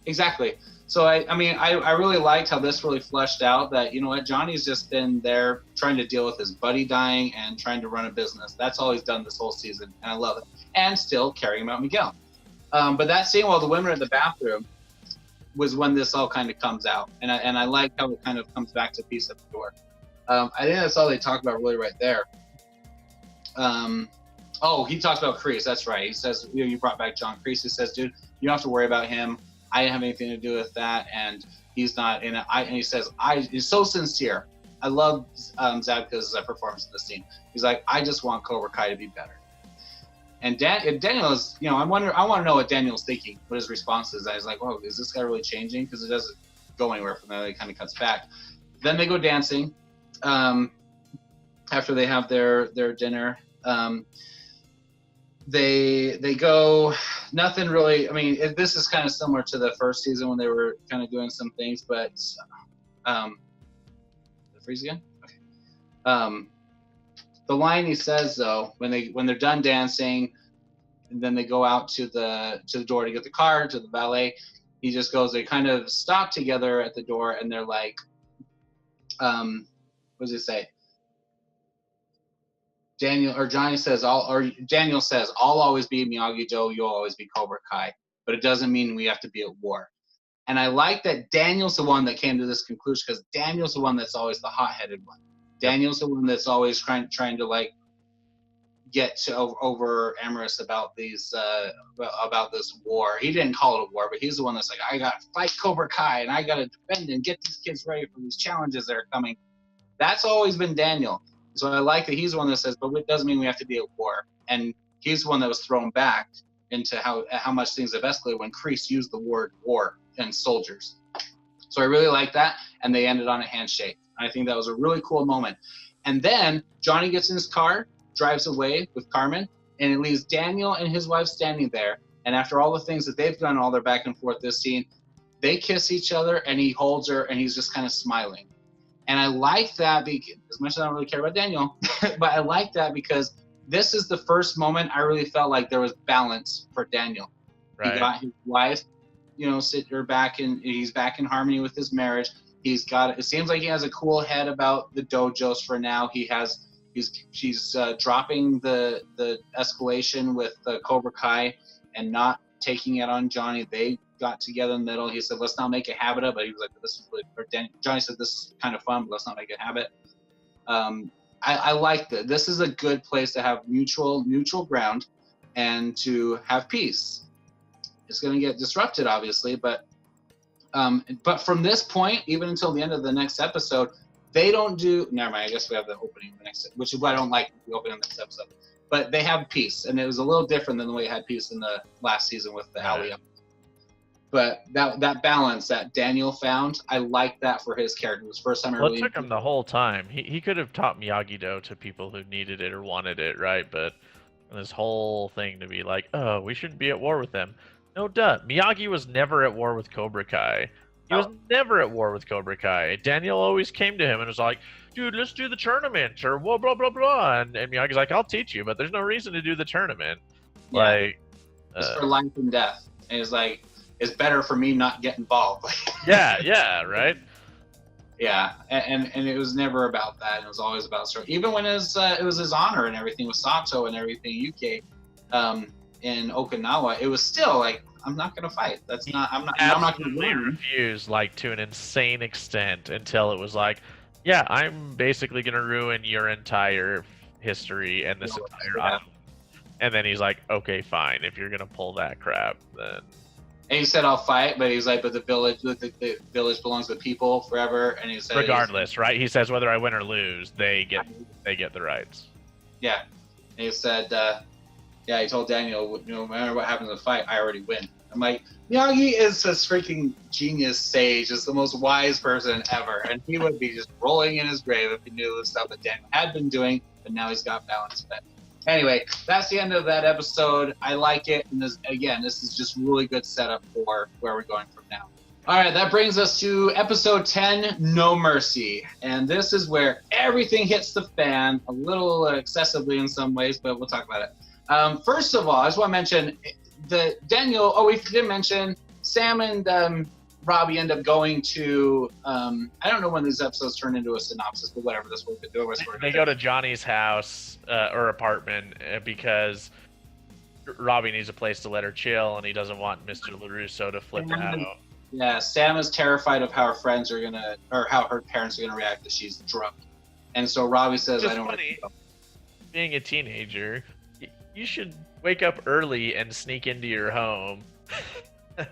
exactly. So, I really liked how this really fleshed out that, you know what, Johnny's just been there trying to deal with his buddy dying and trying to run a business. That's all he's done this whole season, and I love it. And still caring about Miguel. But that scene while the women are in the bathroom was when this all kind of comes out. And I like how it kind of comes back to peace at the door. I think that's all they talk about really right there. He talks about Kreese. That's right. He says, you brought back John Kreese. He says, dude, you don't have to worry about him. I didn't have anything to do with that. And he's not in it. And he says, he's so sincere. I love Zabka's performance in the scene. He's like, I just want Cobra Kai to be better. And Daniel is, I want to know what Daniel's thinking, what his response is. I was like, is this guy really changing? Because it doesn't go anywhere from there. It kind of cuts back. Then they go dancing. After they have their dinner, they go, nothing really, this is kind of similar to the first season when they were kind of doing some things, but, freeze again? Okay. The line he says though, when they're done dancing, and then they go out to the door to get the car, to the valet, he just goes, they kind of stop together at the door and they're like, what does he say? Daniel says, I'll always be Miyagi-Do, you'll always be Cobra Kai, but it doesn't mean we have to be at war. And I like that Daniel's the one that came to this conclusion, because Daniel's the one that's always the hot-headed one. Daniel's the one that's always trying to like get to over Amorous about about this war. He didn't call it a war, but he's the one that's like, I gotta fight Cobra Kai and I gotta defend and get these kids ready for these challenges that are coming. That's always been Daniel. So I like that he's the one that says, but it doesn't mean we have to be at war. And he's the one that was thrown back into how much things have escalated when Kreese used the word war and soldiers. So I really like that, and they ended on a handshake. I think that was a really cool moment. And then Johnny gets in his car, drives away with Carmen, and it leaves Daniel and his wife standing there. And after all the things that they've done, all their back and forth this scene, they kiss each other, and he holds her, and he's just kind of smiling. And I like that because, as much as I don't really care about Daniel, but I like that because this is the first moment I really felt like there was balance for Daniel. Right. He got his wife, he's back in harmony with his marriage. It seems like he has a cool head about the dojos for now. She's dropping the escalation with Cobra Kai and not taking it on Johnny. They got together in the middle. He said, let's not make a habit of it. He was like, this is really, Johnny said, this is kind of fun, but let's not make a habit. I like that. This is a good place to have neutral ground and to have peace. It's going to get disrupted, obviously, but from this point, even until the end of the next episode, they don't do. Never mind. I guess we have the opening the next, which is what I don't like the opening of the next episode. But they have peace, and it was a little different than the way it had peace in the last season with the Alley. But that balance that Daniel found, I like that for his character. It was the first time I really. It took him the whole time. He could have taught Miyagi-Do to people who needed it or wanted it, right? But this whole thing to be like, oh, we shouldn't be at war with them. No, duh. Miyagi was never at war with Cobra Kai. He was never at war with Cobra Kai. Daniel always came to him and was like, dude, let's do the tournament, or blah, blah, blah, blah. And Miyagi's like, I'll teach you, but there's no reason to do the tournament. Yeah. Like, it's for life and death. And it's like, it's better for me not get involved. yeah, right? Yeah, and it was never about that. It was always about story. Even when it was his honor and everything with Sato and everything, UK, in Okinawa, it was still like, I'm not gonna fight. I'm not gonna refuse, like, to an insane extent, until it was like, yeah, I'm basically gonna ruin your entire history and this entire island. And then he's like, okay, fine, if you're gonna pull that crap, then. And he said, I'll fight, but he's like, but the village belongs to the people forever. And he said, regardless, right? He says, whether I win or lose, they get the rights. Yeah. And he said, he told Daniel, no matter what happens in the fight, I already win. I'm like, Miyagi is a freaking genius sage, is the most wise person ever. And he would be just rolling in his grave if he knew the stuff that Daniel had been doing, but now he's got balance. But anyway, that's the end of that episode. I like it. And this is just really good setup for where we're going from now. All right, that brings us to episode 10, No Mercy. And this is where everything hits the fan, a little excessively in some ways, but we'll talk about it. First of all, I just want to mention we didn't mention Sam and Robbie end up going to, I don't know when these episodes turn into a synopsis, but whatever, this will do. They go to Johnny's house or apartment because Robbie needs a place to let her chill, and he doesn't want Mr. LaRusso to flip out. Yeah, Sam is terrified of how her friends are how her parents are gonna react if she's drunk. And so Robbie says, I don't want to go. Being a teenager, you should wake up early and sneak into your home.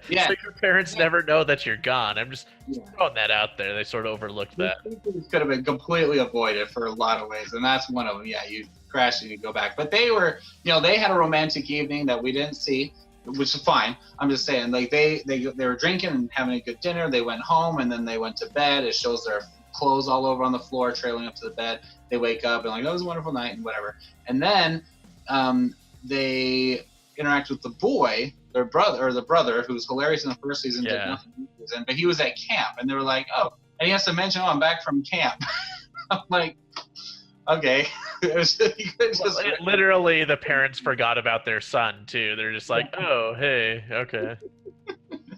Yeah. So your parents never know that you're gone. I'm just throwing that out there. They sort of overlooked that. It could have been completely avoided for a lot of ways, and that's one of them. Yeah, you crash and you go back. But they were, they had a romantic evening that we didn't see, which is fine. I'm just saying, like they were drinking and having a good dinner. They went home and then they went to bed. It shows their clothes all over on the floor, trailing up to the bed. They wake up and like, oh, it was a wonderful night and whatever. And then they interact with the boy, the brother, who's hilarious in the first season, but he was at camp, and they were like, oh, and he has to mention, I'm back from camp. I'm like, okay. Literally, the parents forgot about their son too. They're just like, oh, hey, okay.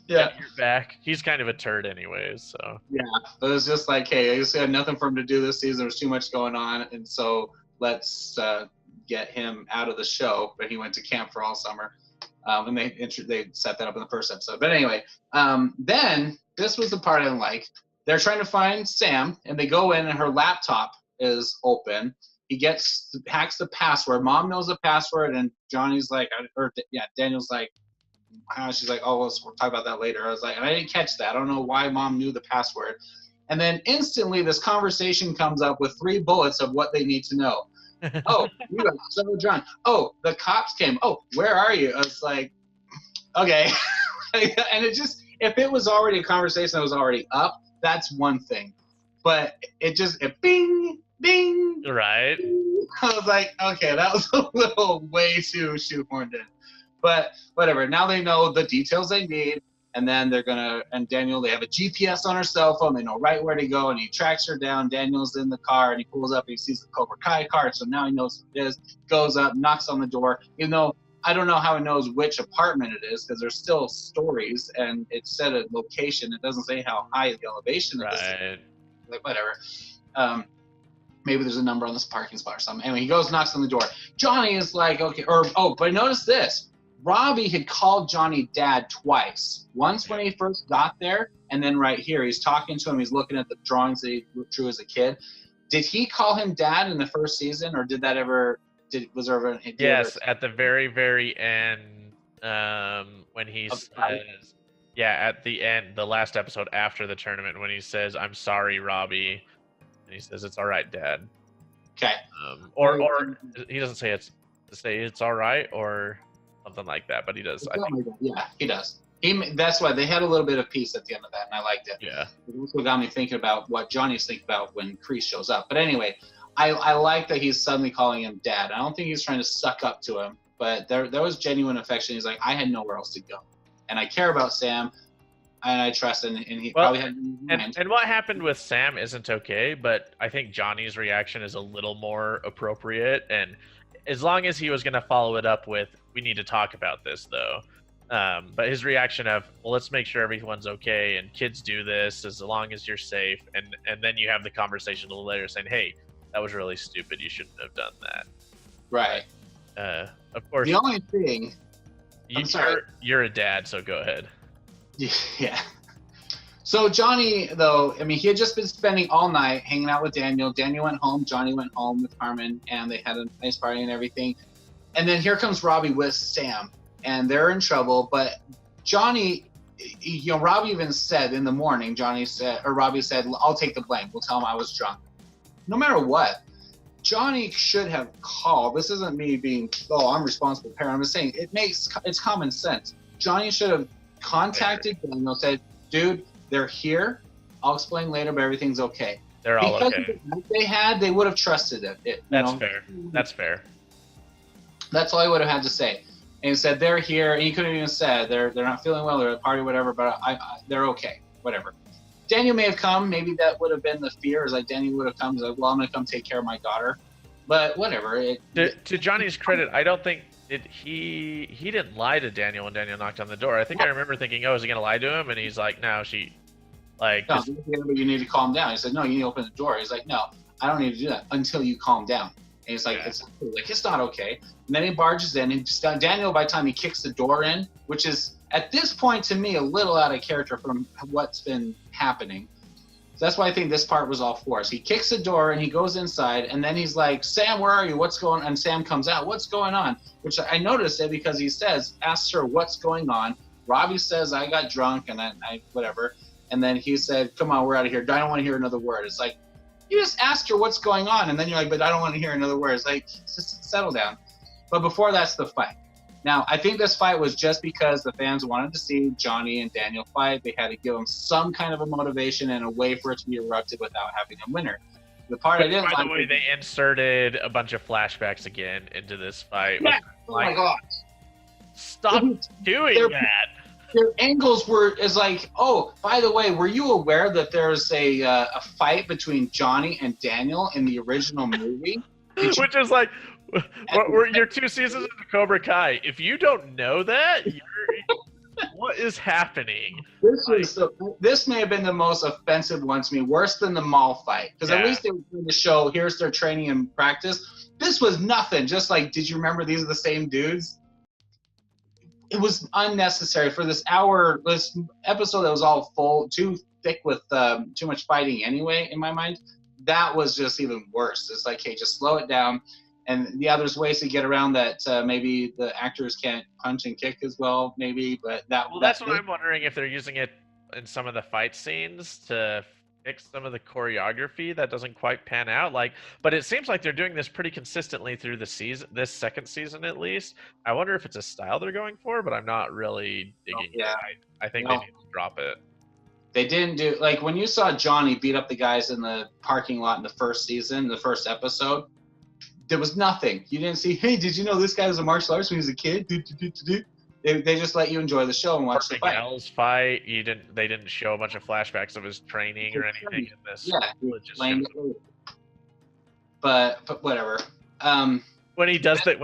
Yeah, you're back. He's kind of a turd anyways, so. Yeah, it was just like, hey, I just had nothing for him to do this season. There was too much going on, and so let's get him out of the show. But he went to camp for all summer, and they set that up in the first episode. But anyway, then this was the part I didn't like. They're trying to find Sam, and they go in, and her laptop is open, hacks the password. Mom knows the password, and Johnny's like, Daniel's like, she's like, oh, we'll talk about that later. I was like, and I didn't catch that. I don't know why Mom knew the password. And then instantly this conversation comes up with 3 bullets of what they need to know. Oh, you got so John. Oh, the cops came. Oh, where are you? I was like, okay. And it just, if it was already a conversation that was already up, that's one thing. But it bing, bing. Right. Bing. I was like, okay, that was a little way too shoehorned in. But whatever. Now they know the details they need. And then and Daniel, they have a GPS on her cell phone. They know right where to go. And he tracks her down. Daniel's in the car, and he pulls up and he sees the Cobra Kai card. So now he knows what it is. Goes up, knocks on the door. Even though I don't know how it knows which apartment it is, because there's still stories, and it said a location. It doesn't say how high the elevation is. Right. Like, whatever. Maybe there's a number on this parking spot or something. Anyway, he goes, knocks on the door. Johnny is like, okay. But notice this. Robbie had called Johnny Dad twice. Once when he first got there, and then right here, he's talking to him. He's looking at the drawings that he drew as a kid. Did he call him Dad in the first season, or did that ever? Yes, at the very, very end, when he says, at the end, the last episode after the tournament, when he says, "I'm sorry, Robbie," and he says, "It's all right, Dad." Okay. Or he doesn't say it's all right, or something like that, but he does. Yeah, he does. That's why they had a little bit of peace at the end of that, and I liked it. Yeah. It also got me thinking about what Johnny's thinking about when Kreese shows up. But anyway, I like that he's suddenly calling him Dad. I don't think he's trying to suck up to him, but there was genuine affection. He's like, I had nowhere else to go, and I care about Sam, and I trust, and he probably had. And what happened with Sam isn't okay, but I think Johnny's reaction is a little more appropriate, and as long as he was going to follow it up with, we need to talk about this, though. But his reaction of, well, let's make sure everyone's okay, and kids do this as long as you're safe. And then you have the conversation a little later saying, hey, that was really stupid. You shouldn't have done that. Right. Of course. The only thing. I'm sorry. You're a dad, so go ahead. Yeah. So Johnny, though, I mean, he had just been spending all night hanging out with Daniel. Daniel went home. Johnny went home with Carmen, and they had a nice party and everything. And then here comes Robbie with Sam, and they're in trouble. But Johnny, Robbie even said in the morning, Robbie said, I'll take the blame. We'll tell him I was drunk. No matter what, Johnny should have called. This isn't me being, I'm responsible parent. I'm just saying it's common sense. Johnny should have contacted Daniel, said, dude, they're here. I'll explain later, but everything's okay. They're all okay. If they would have trusted it. That's fair. That's fair. That's all he would have had to say. And he said, they're here. And he could have even said, they're not feeling well, they're at a party, whatever, but they're okay, whatever. Daniel may have come. Maybe that would have been the fear. Is like Daniel would have come. He's like, well, I'm going to come take care of my daughter. But whatever. To Johnny's credit, I don't think he didn't lie to Daniel when Daniel knocked on the door. I think I remember thinking, is he going to lie to him? And he's like, no, no, you need to calm down. He said, no, you need to open the door. He's like, no, I don't need to do that until you calm down. And he's like, it's not okay. And then he barges in, and Daniel, by the time he kicks the door in, which is at this point to me a little out of character from what's been happening. So that's why I think this part was all forced. He kicks the door and he goes inside, and then he's like, Sam, where are you? What's going on? And Sam comes out, what's going on? Which I noticed it because he asks her what's going on. Robbie says, I got drunk and I whatever. And then he said, come on, we're out of here. I don't want to hear another word. It's like, you just asked her what's going on, and then you're like, but I don't want to hear another word. It's like, just settle down. But before that's the fight. Now, I think this fight was just because the fans wanted to see Johnny and Daniel fight. They had to give them some kind of a motivation and a way for it to be erupted without having a winner. The part I didn't like. By the way, they inserted a bunch of flashbacks again into this fight. Yeah. Oh my God. Stop doing that. Their angles is like, oh, by the way, were you aware that there's a fight between Johnny and Daniel in the original movie? Which is like, you're 2 seasons of Cobra Kai. If you don't know that, what is happening? This may have been the most offensive one to me, worse than the mall fight. Because at least they were trying to show, here's their training and practice. This was nothing. Just like, did you remember these are the same dudes? It was unnecessary for this episode that was all full, too thick with too much fighting anyway, in my mind. that was just even worse. It's like, hey, just slow it down. And yeah, there's ways to get around that. Maybe the actors can't punch and kick as well, maybe. But that's what I'm wondering, if they're using it in some of the fight scenes to fix some of the choreography that doesn't quite pan out. Like, but it seems like they're doing this pretty consistently through the season, this second season at least. I wonder if it's a style they're going for, but I'm not really digging it. I think they need to drop it. They didn't do, like, when you saw Johnny beat up the guys in the parking lot in the first season, the first episode, there was nothing. You didn't see, hey, did you know this guy was a martial artist when he was a kid? They just let you enjoy the show and watch the fight. Miguel's fight, they didn't show a bunch of flashbacks of his training or anything in this. Yeah, but whatever. When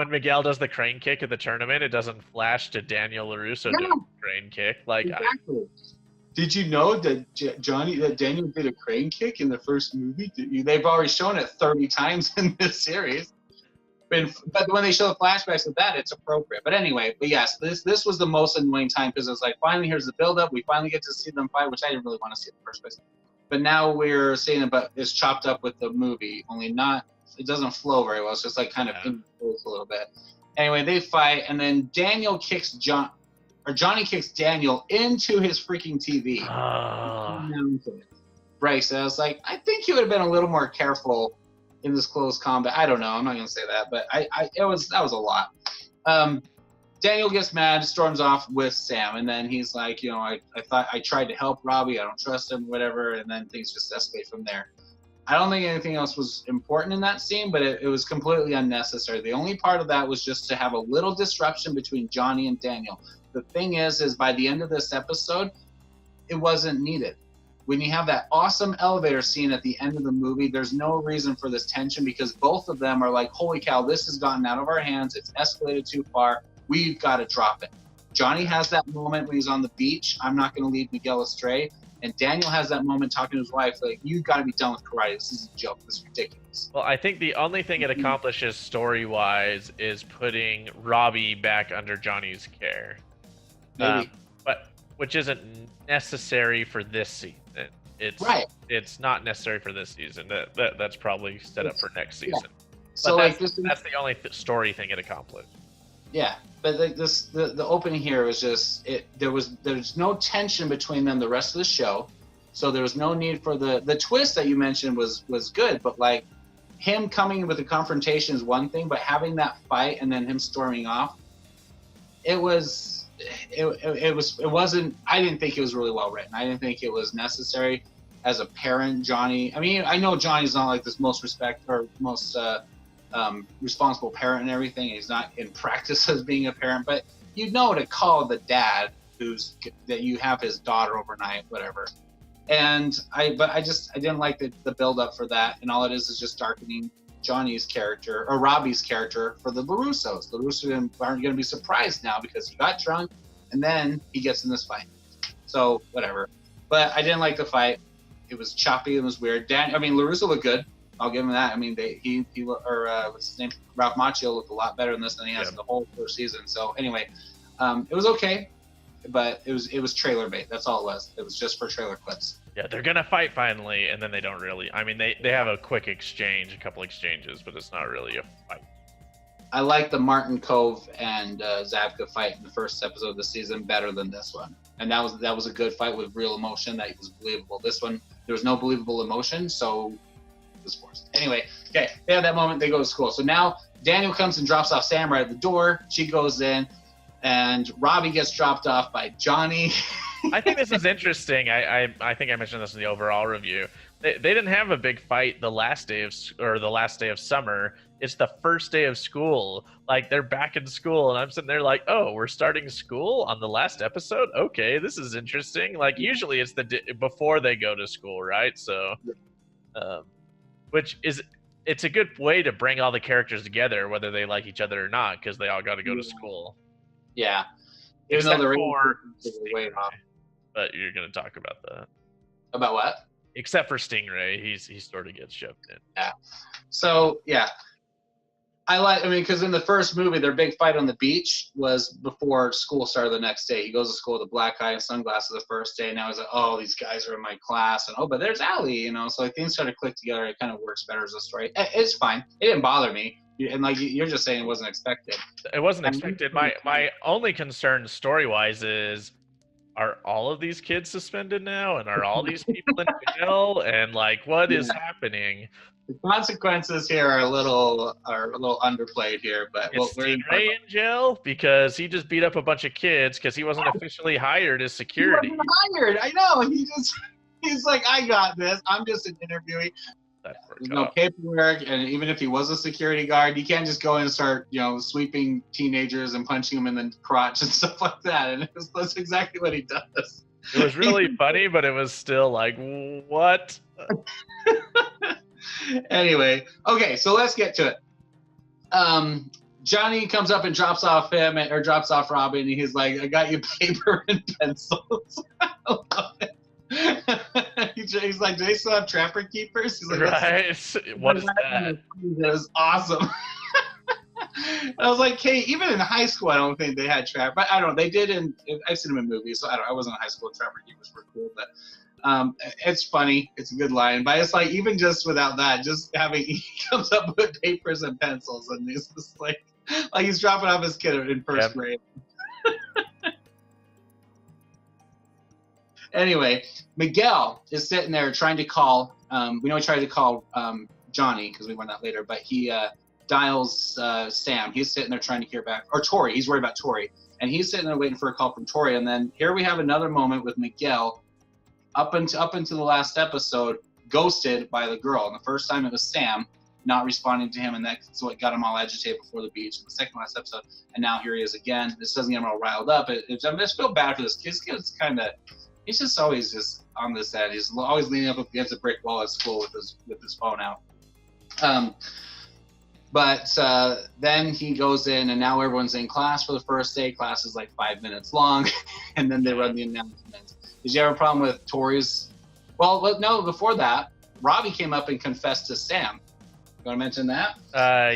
Miguel does the crane kick at the tournament, it doesn't flash to Daniel LaRusso doing the crane kick. Like, exactly. Did you know that Daniel did a crane kick in the first movie? They've already shown it 30 times in this series. But when they show the flashbacks of that, it's appropriate. But anyway, yes, this was the most annoying time, because it's like, finally, here's the build-up. We finally get to see them fight, which I didn't really want to see in the first place. But now we're seeing it, but it's chopped up with the movie, only it doesn't flow very well. It's just like kind of in a little bit. Anyway, they fight, and then Johnny kicks Daniel into his freaking TV. Right, so I was like, I think he would have been a little more careful in this close combat. I don't know. I'm not going to say that, but that was a lot. Daniel gets mad, storms off with Sam, and then he's like, I thought I tried to help Robbie. I don't trust him, whatever, and then things just escalate from there. I don't think anything else was important in that scene, but it was completely unnecessary. The only part of that was just to have a little disruption between Johnny and Daniel. The thing is by the end of this episode, it wasn't needed. When you have that awesome elevator scene at the end of the movie, there's no reason for this tension, because both of them are like, holy cow, this has gotten out of our hands. It's escalated too far. We've got to drop it. Johnny has that moment when he's on the beach. I'm not going to lead Miguel astray. And Daniel has that moment talking to his wife, like, you got to be done with karate. This is a joke. This is ridiculous. Well, I think the only thing it accomplishes story-wise is putting Robbie back under Johnny's care. Maybe. But which isn't necessary for this season. It's not necessary for this season. That's probably set up for next season. Yeah. So that's the only story thing it accomplished. Yeah, but the opening here was just there's no tension between them the rest of the show, so there was no need for the twist that you mentioned was good, but like him coming with the confrontation is one thing, but having that fight and then him storming off, it wasn't. I didn't think it was really well written. I didn't think it was necessary. As a parent, Johnny, I mean, I know Johnny's not like this most responsible parent and everything. He's not in practice as being a parent, but you know to call the dad that you have his daughter overnight, whatever. And I didn't like the build up for that, and all it is just darkening Johnny's character or Robbie's character for the LaRussos. The Russos aren't going to be surprised now because he got drunk and then he gets in this fight. So whatever. But I didn't like the fight. It was choppy. It was weird. LaRusso looked good. I'll give him that. I mean, what's his name? Ralph Macchio looked a lot better in this than he has in the whole first season. So anyway, it was okay, but it was trailer bait. That's all it was. It was just for trailer clips. Yeah, they're gonna fight finally, and then they don't really. I mean, they have a quick exchange, a couple exchanges, but it's not really a fight. I like the Martin Kove and Zabka fight in the first episode of the season better than this one, and that was a good fight with real emotion that was believable. This one, there was no believable emotion, so it was forced. Anyway, okay, they have that moment. They go to school. So now Daniel comes and drops off Sam right at the door. She goes in, and Robbie gets dropped off by Johnny. I think this is interesting. I think I mentioned this in the overall review. They didn't have a big fight the last day of summer. It's the first day of school. Like, they're back in school, and I'm sitting there like, oh, we're starting school on the last episode? Okay, this is interesting. Like, usually it's before they go to school, right? So, it's a good way to bring all the characters together, whether they like each other or not, because they all got to go to school. Yeah. Even though they're way off. But you're going to talk about that. About what? Except for Stingray, he sort of gets shoved in. Yeah. So, yeah. I mean, because in the first movie, their big fight on the beach was before school started the next day. He goes to school with a black eye and sunglasses the first day. And now he's like, oh, these guys are in my class. And, oh, but there's Allie, you know. So, like, things started to click together. It kind of works better as a story. It's fine. It didn't bother me. And, like, you're just saying it wasn't expected. It wasn't expected. My only concern story-wise is, are all of these kids suspended now? And are all these people in jail? And, like, what is happening? The consequences here are a little underplayed here, but is Stingray in jail because he just beat up a bunch of kids because he wasn't officially hired as security. He wasn't hired. I know. He's like, I got this. I'm just an interviewee. There's no paperwork, and even if he was a security guard, you can't just go in and start, sweeping teenagers and punching them in the crotch and stuff like that. And that's exactly what he does. It was really funny, but it was still like, what? Anyway, okay, so let's get to it. Johnny comes up and drops off Robin, and he's like, I got you paper and pencils. I love it. He's like, do they still have Trapper Keepers? He's like, right. What is that? It was awesome. I was like, okay, even in high school, I don't think they had Trapper. But I don't know. They did I've seen them in movies, so I wasn't in high school. Trapper Keepers were cool, but it's funny. It's a good line. But it's like, even just without that, he comes up with papers and pencils, and he's just like he's dropping off his kid in first grade. Anyway, Miguel is sitting there trying to call. We know he tried to call Johnny because we went out later, but he dials Sam. He's sitting there trying to hear back, or Tori. He's worried about Tori, and he's sitting there waiting for a call from Tori. And then here we have another moment with Miguel, up into the last episode, ghosted by the girl. And the first time it was Sam not responding to him, and that's what got him all agitated before the beach. In the second last episode, and now here he is again. This doesn't get him all riled up. I just feel bad for this kid. This kid's kind of. He's just always just on this end. He's always leaning up against a brick wall at school with his phone out. But then he goes in, and now everyone's in class for the first day. Class is like 5 minutes long, and then they run the announcements. Did you have a problem with Tori's? Well, no. Before that, Robbie came up and confessed to Sam. You want to mention that?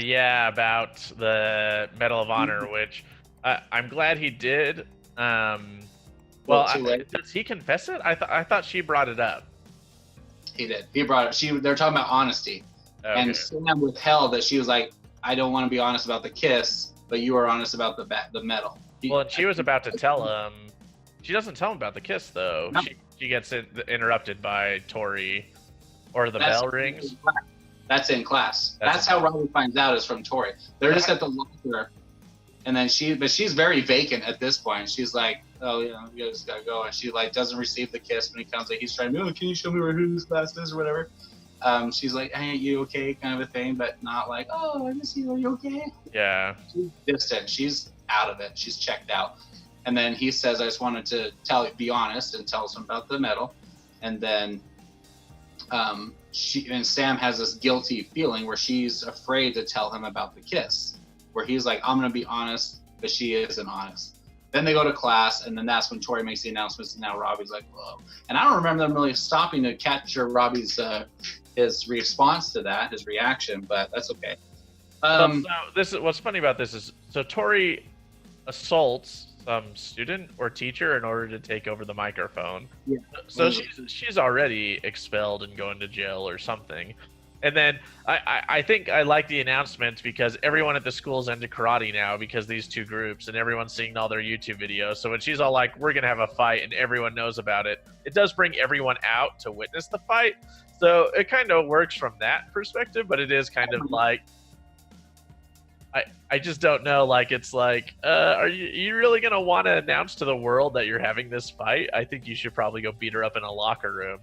Yeah, about the Medal of Honor, which I'm glad he did. Well, does he confess it? I thought she brought it up. He did. He brought it. They're talking about honesty. Okay. And Sam withheld that. She was like, I don't want to be honest about the kiss, but you are honest about the medal. Well, and she was about to tell him. She doesn't tell him about the kiss, though. No. She gets interrupted by Tori, or the bell rings. That's in class. That's how Robbie finds out, is from Tori. They're just at the locker, and then she's very vacant at this point. She's like, oh, you just gotta go. And she doesn't receive the kiss when he comes. He's trying to, can you show me who this class is or whatever? She's like, hey, you okay, kind of a thing, but not like, oh, I miss you, are you okay? Yeah. She's distant. She's out of it. She's checked out. And then he says, I just wanted to be honest, and tells him about the medal. And then Sam has this guilty feeling where she's afraid to tell him about the kiss, where he's like, I'm gonna be honest, but she isn't honest. Then they go to class, and then that's when Tori makes the announcements, and now Robbie's like, whoa. And I don't remember them really stopping to capture Robbie's his response to that, his reaction, but that's okay. So this is what's funny about this is, so Tori assaults some student or teacher in order to take over the microphone. Yeah. So she's already expelled and going to jail or something. And then I think I like the announcement because everyone at the school's into karate now because these two groups, and everyone's seeing all their YouTube videos. So when she's all like, we're going to have a fight, and everyone knows about it, it does bring everyone out to witness the fight. So it kind of works from that perspective, but it is kind of like, I just don't know. Like, it's like, are you really going to want to announce to the world that you're having this fight? I think you should probably go beat her up in a locker room.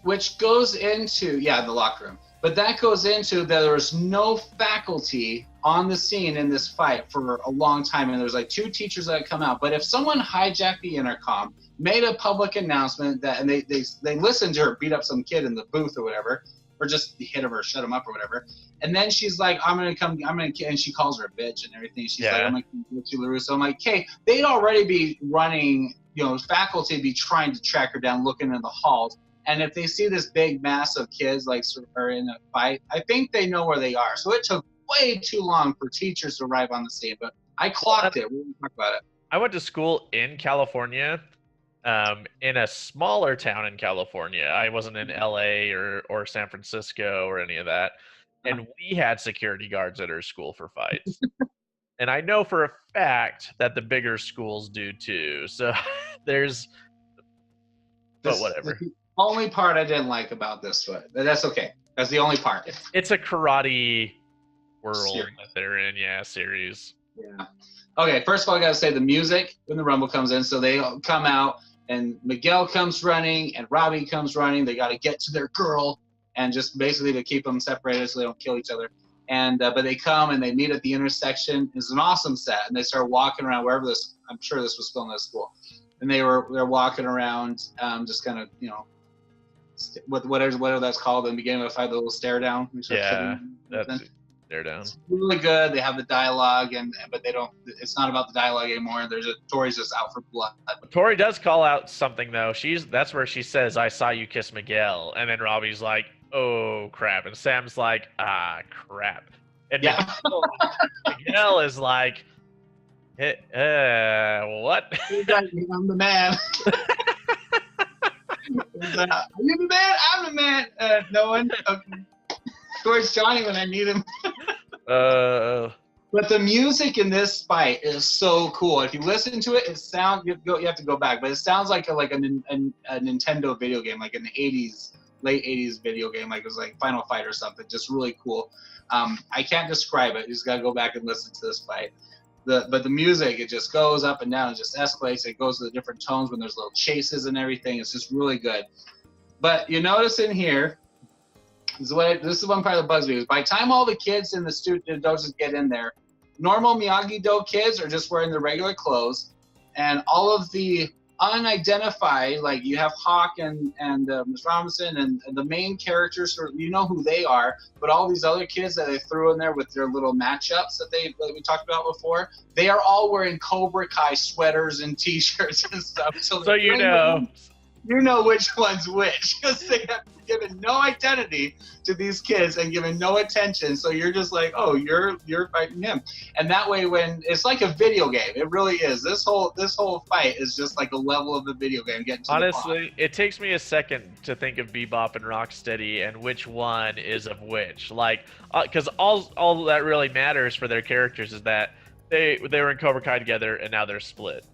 Which goes into, the locker room. But that goes into that there was no faculty on the scene in this fight for a long time. And there's like two teachers that come out. But if someone hijacked the intercom, made a public announcement that, and they listened to her beat up some kid in the booth or whatever, or just hit him or shut him up or whatever. And then she's like, and she calls her a bitch and everything. She's like, I'm going to get you, LaRusso. I'm like, okay, they'd already be running, faculty be trying to track her down, looking in the halls. And if they see this big mass of kids are in a fight, I think they know where they are. So it took way too long for teachers to arrive on the scene. But I clocked it. We didn't talk about it. I went to school in California, in a smaller town in California. I wasn't in LA or San Francisco or any of that. And we had security guards at our school for fights. And I know for a fact that the bigger schools do too. So there's, but whatever. The only part I didn't like about this one, but that's okay. That's the only part. It's a karate world Series. that they're in, series. Yeah. Okay, first of all, I got to say the music when the Rumble comes in. So they come out, and Miguel comes running, and Robbie comes running. They got to get to their girl, and just basically to keep them separated so they don't kill each other. And but they come and they meet at the intersection. It's an awesome set, and they start walking around wherever this. I'm sure this was filmed at school, and they're walking around, just kind of whatever that's called in the beginning of the fight, the little stare down. Yeah, that's stare down. It's really good. They have the dialogue, but they don't. It's not about the dialogue anymore. Tori's just out for blood. Tori does call out something though. That's where she says, "I saw you kiss Miguel," and then Robbie's like, "Oh crap," and Sam's like, "Ah crap," and Miguel is like, what? I'm the man. Are you the man? I'm the man. No one. Okay. Where's Johnny when I need him? But the music in this fight is so cool. If you listen to it, you have to go back, but it sounds like a Nintendo video game, like an late 80s video game, like it was like Final Fight or something. Just really cool. I can't describe it. You just gotta go back and listen to this fight. But the music, it just goes up and down. It just escalates. It goes to the different tones when there's little chases and everything. It's just really good. But you notice in here, this is one part that bugs me. Is by the time all the kids in the dojos get in there, normal Miyagi-Do kids are just wearing the regular clothes, and all of the unidentified, like you have Hawk and Ms. Robinson and the main characters, you know who they are, but all these other kids that they threw in there with their little matchups that we talked about before, they are all wearing Cobra Kai sweaters and T-shirts and stuff. So you know which one's which, because they have given no identity to these kids and given no attention. So you're just like, oh, you're fighting him, and that way, when it's like a video game, it really is. This whole fight is just like a level of the video game. Honestly, it takes me a second to think of Bebop and Rocksteady and which one is of which. Like, because all that really matters for their characters is that they were in Cobra Kai together and now they're split.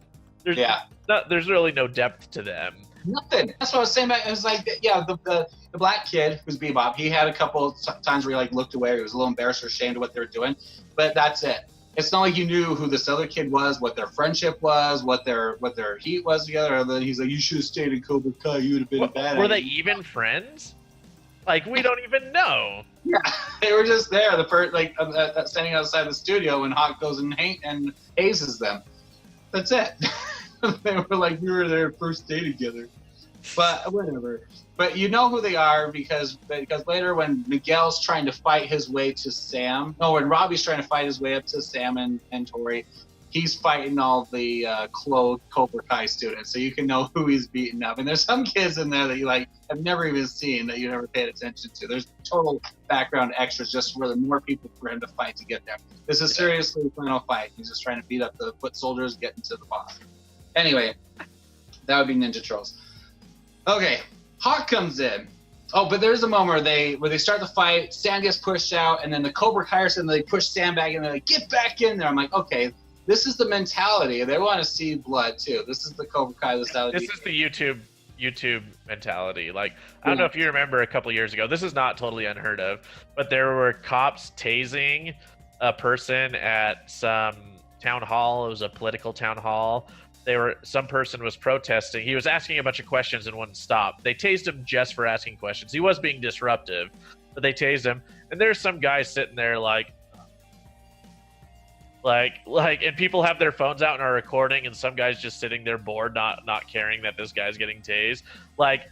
There's really no depth to them. Nothing. That's what I was saying. It was like, the black kid who's Bebop. He had a couple times where he like looked away. He was a little embarrassed or ashamed of what they were doing, but that's it. It's not like you knew who this other kid was, what their friendship was, what their heat was together. And then he's like, "You should have stayed in Cobra Kai. You would have been bad." Were they even friends? Like, we don't even know. Yeah, they were just there. The first, standing outside the studio when Hawk goes and hazes them. That's it. They were like, we were their first day together. But whatever. But you know who they are because later when Miguel's trying to fight his way to Sam, when Robbie's trying to fight his way up to Sam and Tori, he's fighting all the clothed Cobra Kai students. So you can know who he's beating up. And there's some kids in there that you have never even seen, that you never paid attention to. There's total background extras just for the more people for him to fight to get there. This is seriously a final fight. He's just trying to beat up the foot soldiers, getting to the boss. Anyway, that would be Ninja Trolls. Okay, Hawk comes in. Oh, but there's a moment where they start the fight, Sam gets pushed out, and then the Cobra Kaiers and they push Sam back in, they're like, get back in there. I'm like, okay, this is the mentality. They want to see blood too. This is the Cobra Kai. This is the YouTube mentality. Like, I don't know if you remember a couple years ago, this is not totally unheard of, but there were cops tasing a person at some town hall. It was a political town hall. Some person was protesting. He was asking a bunch of questions and wouldn't stop. They tased him just for asking questions. He was being disruptive, but they tased him. And there's some guy sitting there like, and people have their phones out and are recording, and some guy's just sitting there bored, not caring that this guy's getting tased. I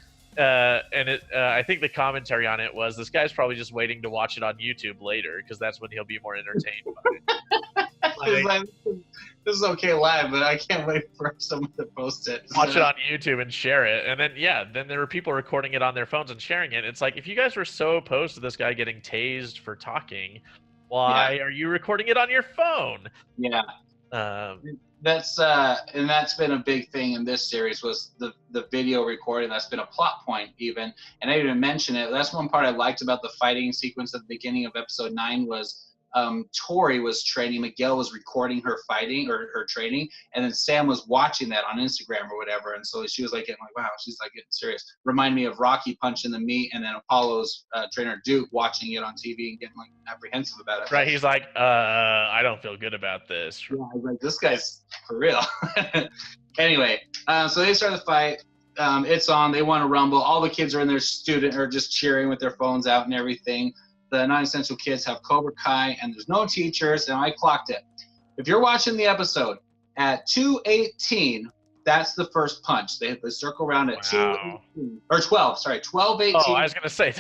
think the commentary on it was, this guy's probably just waiting to watch it on YouTube later, because that's when he'll be more entertained by it. This is okay live, but I can't wait for someone to post it. Watch it on YouTube and share it. And then there were people recording it on their phones and sharing it. It's like, if you guys were so opposed to this guy getting tased for talking, Why are you recording it on your phone? Yeah. That's and that's been a big thing in this series, was the video recording. That's been a plot point even, and I didn't even mention it. That's one part I liked about the fighting sequence at the beginning of episode 9 was Tori was training, Miguel was recording her fighting or her training, and then Sam was watching that on Instagram or whatever, and so she was like getting like, wow, she's like getting serious. Remind me of Rocky punching the meat, and then Apollo's trainer Duke watching it on TV and getting like apprehensive about it. Right, he's like, I don't feel good about this. Yeah, I was like, this guy's for real. Anyway, so they start the fight. It's on. They want to rumble. All the kids are in their student or just cheering with their phones out and everything. The non-essential kids have Cobra Kai, and there's no teachers, and I clocked it. If you're watching the episode at 2:18, that's the first punch. They circle around at 2:18 or 12. Sorry, 12:18. Oh, I was gonna say,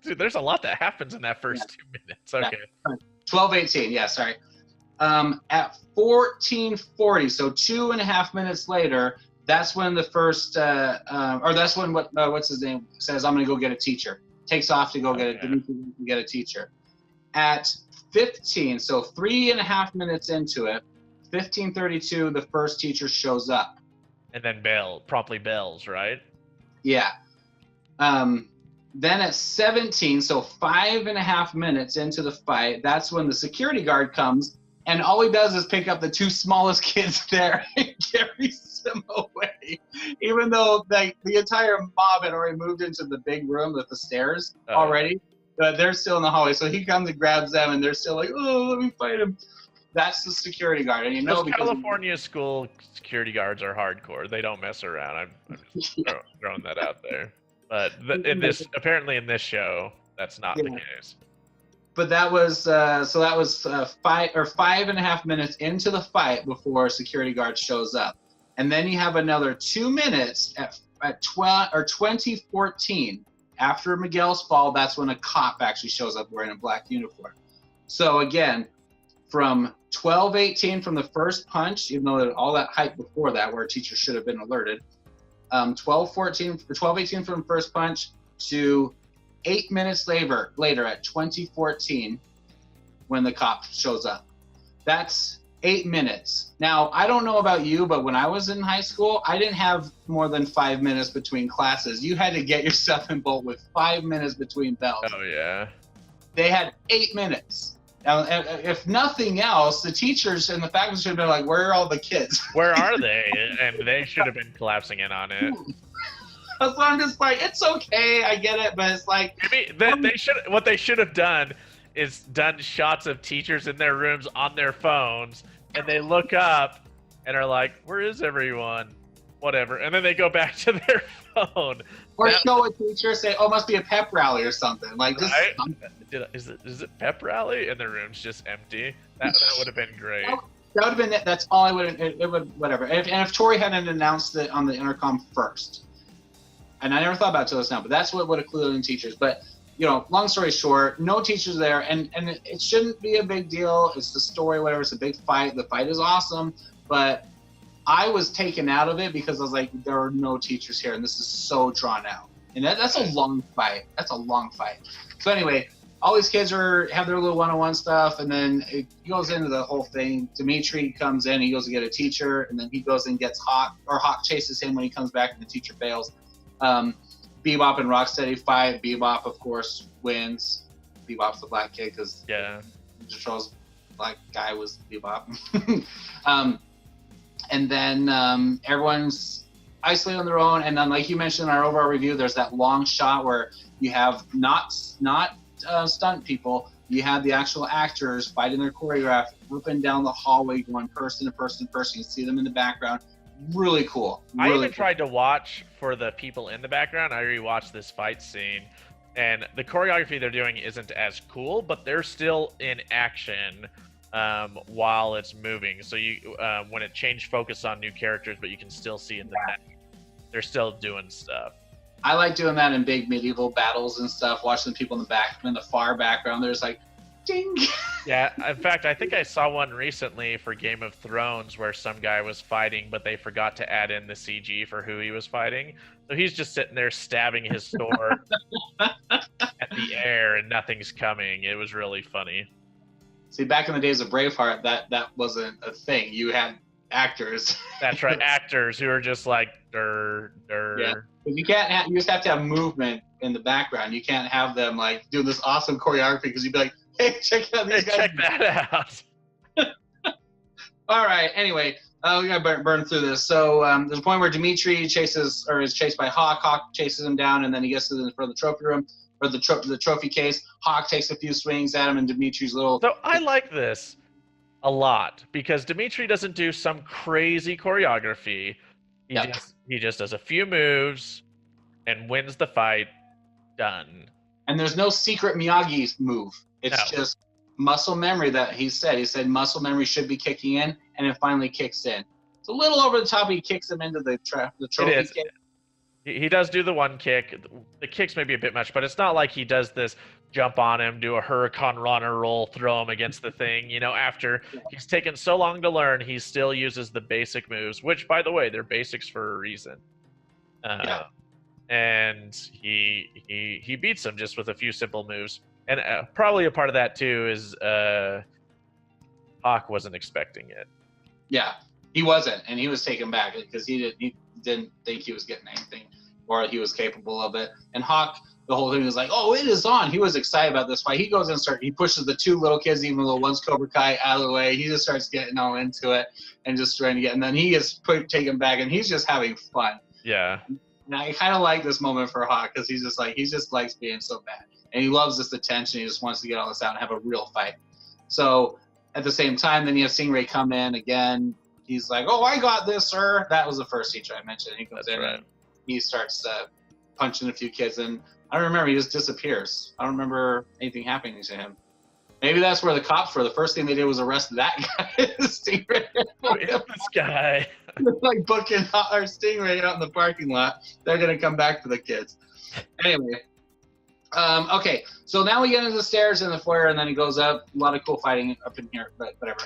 dude, there's a lot that happens in that first 2 minutes. Okay. Yeah. 12:18. Yeah, sorry. At 14:40, so 2.5 minutes later, that's when the first, or that's when what's his name says, "I'm gonna go get a teacher." Takes off to go get a teacher. At 15, so 3.5 minutes into it, 15:32, the first teacher shows up. And then promptly bails, right? Yeah. Then at 17, so 5.5 minutes into the fight, that's when the security guard comes, and all he does is pick up the 2 smallest kids there and carries them away. Even though the entire mob had already moved into the big room with the stairs already, they're still in the hallway. So he comes and grabs them, and they're still like, oh, let me fight him. That's the security guard. And because California school security guards are hardcore. They don't mess around. I'm just throwing that out there. But apparently in this show, that's not the case. But that was 5.5 minutes into the fight before a security guard shows up, and then you have another 2 minutes at 20:14 after Miguel's fall. That's when a cop actually shows up wearing a black uniform. So again, from 12:18 from the first punch, even though all that hype before that, where a teacher should have been alerted, 12:18 from the first punch to 8 minutes later at 20:14 when the cop shows up. That's 8 minutes. Now, I don't know about you, but when I was in high school, I didn't have more than 5 minutes between classes. You had to get yourself involved with 5 minutes between bells. Oh, yeah. They had 8 minutes. Now, if nothing else, the teachers and the faculty should have been like, where are all the kids? Where are they? And they should have been collapsing in on it. So I'm just like, it's okay, I get it, but it's like maybe what they should have done is done shots of teachers in their rooms on their phones, and they look up and are like, "Where is everyone?" Whatever, and then they go back to their phone. Or show a teacher, say, "Oh, must be a pep rally or something." Like, just right? Is it pep rally? And the room's just empty. That would have been great. That would have been it. That's all I would. It would whatever. And if Tori hadn't announced it on the intercom first. And I never thought about it till just now, but that's what would have clued in teachers. But, long story short, no teachers there, and it shouldn't be a big deal. It's the story, whatever. It's a big fight. The fight is awesome, but I was taken out of it because I was like, there are no teachers here, and this is so drawn out. And that's a long fight. That's a long fight. So anyway, all these kids have their little one-on-one stuff, and then it goes into the whole thing. Dimitri comes in, he goes to get a teacher, and then he goes and gets Hawk, or Hawk chases him when he comes back, and the teacher fails. Bebop and Rocksteady fight. Bebop, of course, wins. Bebop's the black kid because Ninja Turtles black guy was Bebop. And then everyone's isolated on their own. And then, like you mentioned in our overall review, there's that long shot where you have not stunt people. You have the actual actors fighting their choreograph up and down the hallway, going person to person to person. You see them in the background. Really cool. I even tried to watch for the people in the background. I rewatched this fight scene, and the choreography they're doing isn't as cool, but they're still in action while it's moving. So you when it changed focus on new characters, but you can still see in the back, they're still doing stuff. I like doing that in big medieval battles and stuff, watching the people in the far background. There's like, ding. Yeah, in fact, I think I saw one recently for Game of Thrones where some guy was fighting, but they forgot to add in the CG for who he was fighting. So he's just sitting there stabbing his sword at the air and nothing's coming. It was really funny. See, back in the days of Braveheart, that wasn't a thing. You had actors. That's right, actors who are just like Yeah, because you can't. You just have to have movement in the background. You can't have them like doing this awesome choreography because you'd be like, "Hey, check out these guys." Check that out. All right. Anyway, we gotta burn through this. So there's a point where Dimitri is chased by Hawk. Hawk chases him down, and then he gets to the front of the trophy room or the trophy case. Hawk takes a few swings at him, and Dimitri's little. So I like this a lot because Dimitri doesn't do some crazy choreography. He just does a few moves and wins the fight. Done. And there's no secret Miyagi move. It's just muscle memory that he said. He said muscle memory should be kicking in, and it finally kicks in. It's a little over the top. He kicks him into the trophy kick. He does do the one kick. The kicks may be a bit much, but it's not like he does this jump on him, do a hurricane runner roll, throw him against the thing. After he's taken so long to learn, he still uses the basic moves, which, by the way, they're basics for a reason. And he beats him just with a few simple moves. And probably a part of that, too, is Hawk wasn't expecting it. Yeah, he wasn't, and he was taken back because he didn't think he was getting anything or he was capable of it. And Hawk, the whole thing was like, oh, it is on. He was excited about this fight. He goes and he pushes the two little kids, even though one's Cobra Kai, out of the way. He just starts getting all into it and just trying to get, and then he gets taken back, and he's just having fun. Yeah. And I kind of like this moment for Hawk because he just likes being so bad. And he loves this attention. He just wants to get all this out and have a real fight. So at the same time, then you have Stingray come in again. He's like, oh, I got this, sir. That was the first teacher I mentioned. He comes in and he starts punching a few kids. And I don't remember. He just disappears. I don't remember anything happening to him. Maybe that's where the cops were. The first thing they did was arrest that guy, Stingray. This guy. Like booking our Stingray out in the parking lot. They're going to come back for the kids. Anyway. Okay, so now we get into the stairs in the foyer, and then he goes up. A lot of cool fighting up in here, but whatever.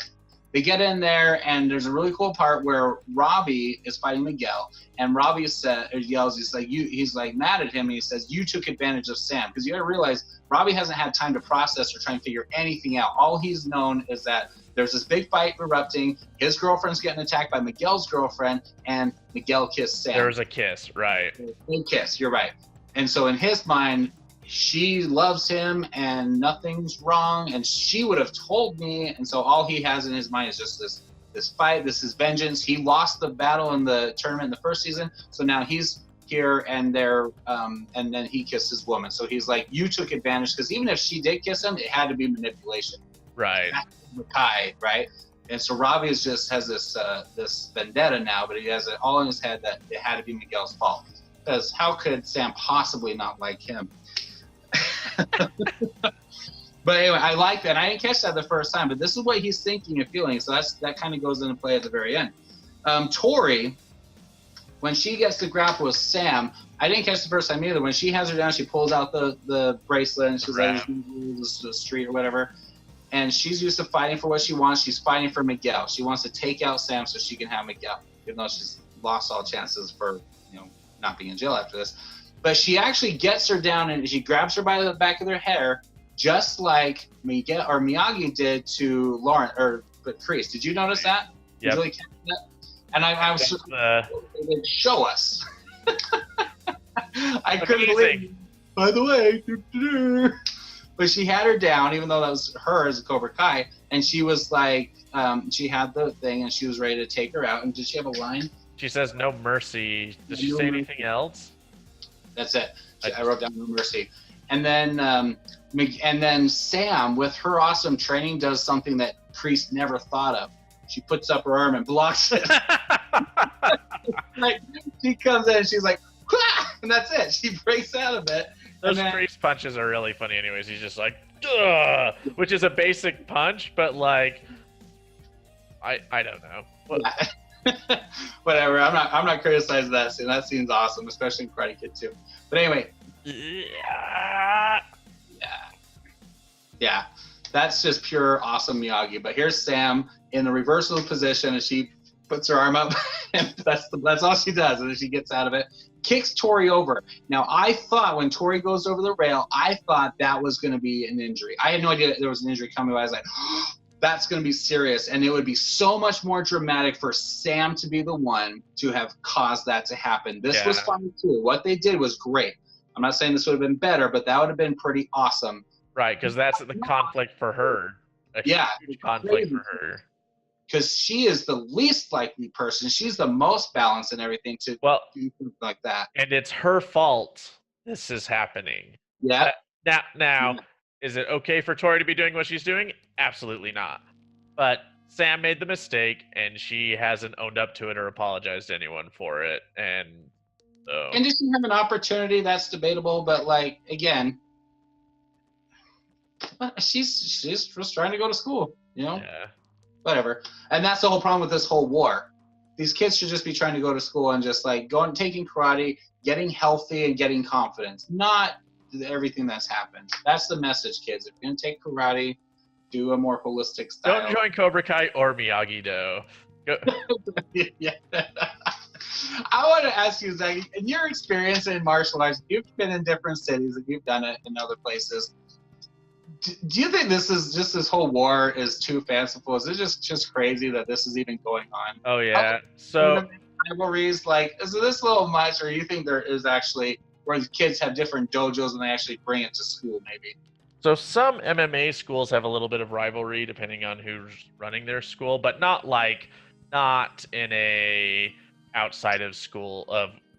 They get in there, and there's a really cool part where Robbie is fighting Miguel, and Robbie yells, he's like mad at him, and he says, you took advantage of Sam, because you gotta realize Robbie hasn't had time to process or try and figure anything out. All he's known is that there's this big fight erupting, his girlfriend's getting attacked by Miguel's girlfriend, and Miguel kissed Sam. There was a kiss, right. Big kiss, you're right. And so in his mind, she loves him and nothing's wrong, and she would have told me. And so all he has in his mind is just this fight. This is vengeance. He lost the battle in the tournament in the first season, so now he's here, and and then he kissed his woman. So he's like, you took advantage, because even if she did kiss him, it had to be manipulation. Right. Kai, right? And so Robbie has this vendetta now, but he has it all in his head that it had to be Miguel's fault. Because how could Sam possibly not like him? But anyway, I like that. I didn't catch that the first time, but this is what he's thinking and feeling. So that kind of goes into play at the very end. Tori, when she gets to grapple with Sam, I didn't catch the first time either. When she has her down, she pulls out the bracelet and she's like, the street or whatever. And she's used to fighting for what she wants. She's fighting for Miguel. She wants to take out Sam so she can have Miguel, even though she's lost all chances for not being in jail after this. But she actually gets her down and she grabs her by the back of her hair, just like Miguel or Miyagi did to Lauren or Kreese. Did you notice that? Yeah. Really catch that? And I was like, show us. I couldn't believe it. By the way, but she had her down, even though that was her as a Cobra Kai, and she was like, she had the thing and she was ready to take her out. And did she have a line? She says no mercy. Does she say anything else? That's it. I wrote down no mercy. And then Sam, with her awesome training, does something that Kreese never thought of. She puts up her arm and blocks it. Like, she comes in and she's like, "Wah!" And that's it. She breaks out of it. Those Kreese punches are really funny anyways. He's just like, "Duh," which is a basic punch, but like, I don't know. Whatever. I'm not criticizing that scene. That scene's awesome, especially in Karate Kid 2. But anyway. Yeah. That's just pure awesome Miyagi. But here's Sam in the reversal position, and she puts her arm up, and that's all she does, and then she gets out of it, kicks Tori over. Now, I thought when Tori goes over the rail, I thought that was going to be an injury. I had no idea that there was an injury coming, but I was like, That's going to be serious, and it would be so much more dramatic for Sam to be the one to have caused that to happen. This was fun too. What they did was great. I'm not saying this would have been better, but that would have been pretty awesome. Right, because that's the conflict for her. A huge conflict for her. Because she is the least likely person. She's the most balanced and everything to do things like that. And it's her fault this is happening. Yeah. Now, is it okay for Tori to be doing what she's doing? Absolutely not. But Sam made the mistake, and she hasn't owned up to it or apologized to anyone for it. And so. And did she have an opportunity? That's debatable. But like again, she's just trying to go to school. You know. Yeah. Whatever. And that's the whole problem with this whole war. These kids should just be trying to go to school and just like going, taking karate, getting healthy, and getting confidence. Not everything that's happened. That's the message, kids. If you're gonna take karate, do a more holistic style. Don't join Cobra Kai or Miyagi-Do. Yeah. I want to ask you, Zach, in your experience in martial arts, you've been in different cities and you've done it in other places. Do you think this whole war is too fanciful? Is it just crazy that this is even going on? Oh yeah. So rivalries, like, is this a little much, or you think there is actually where the kids have different dojos and they actually bring it to school maybe? So some MMA schools have a little bit of rivalry depending on who's running their school, but not in a outside of school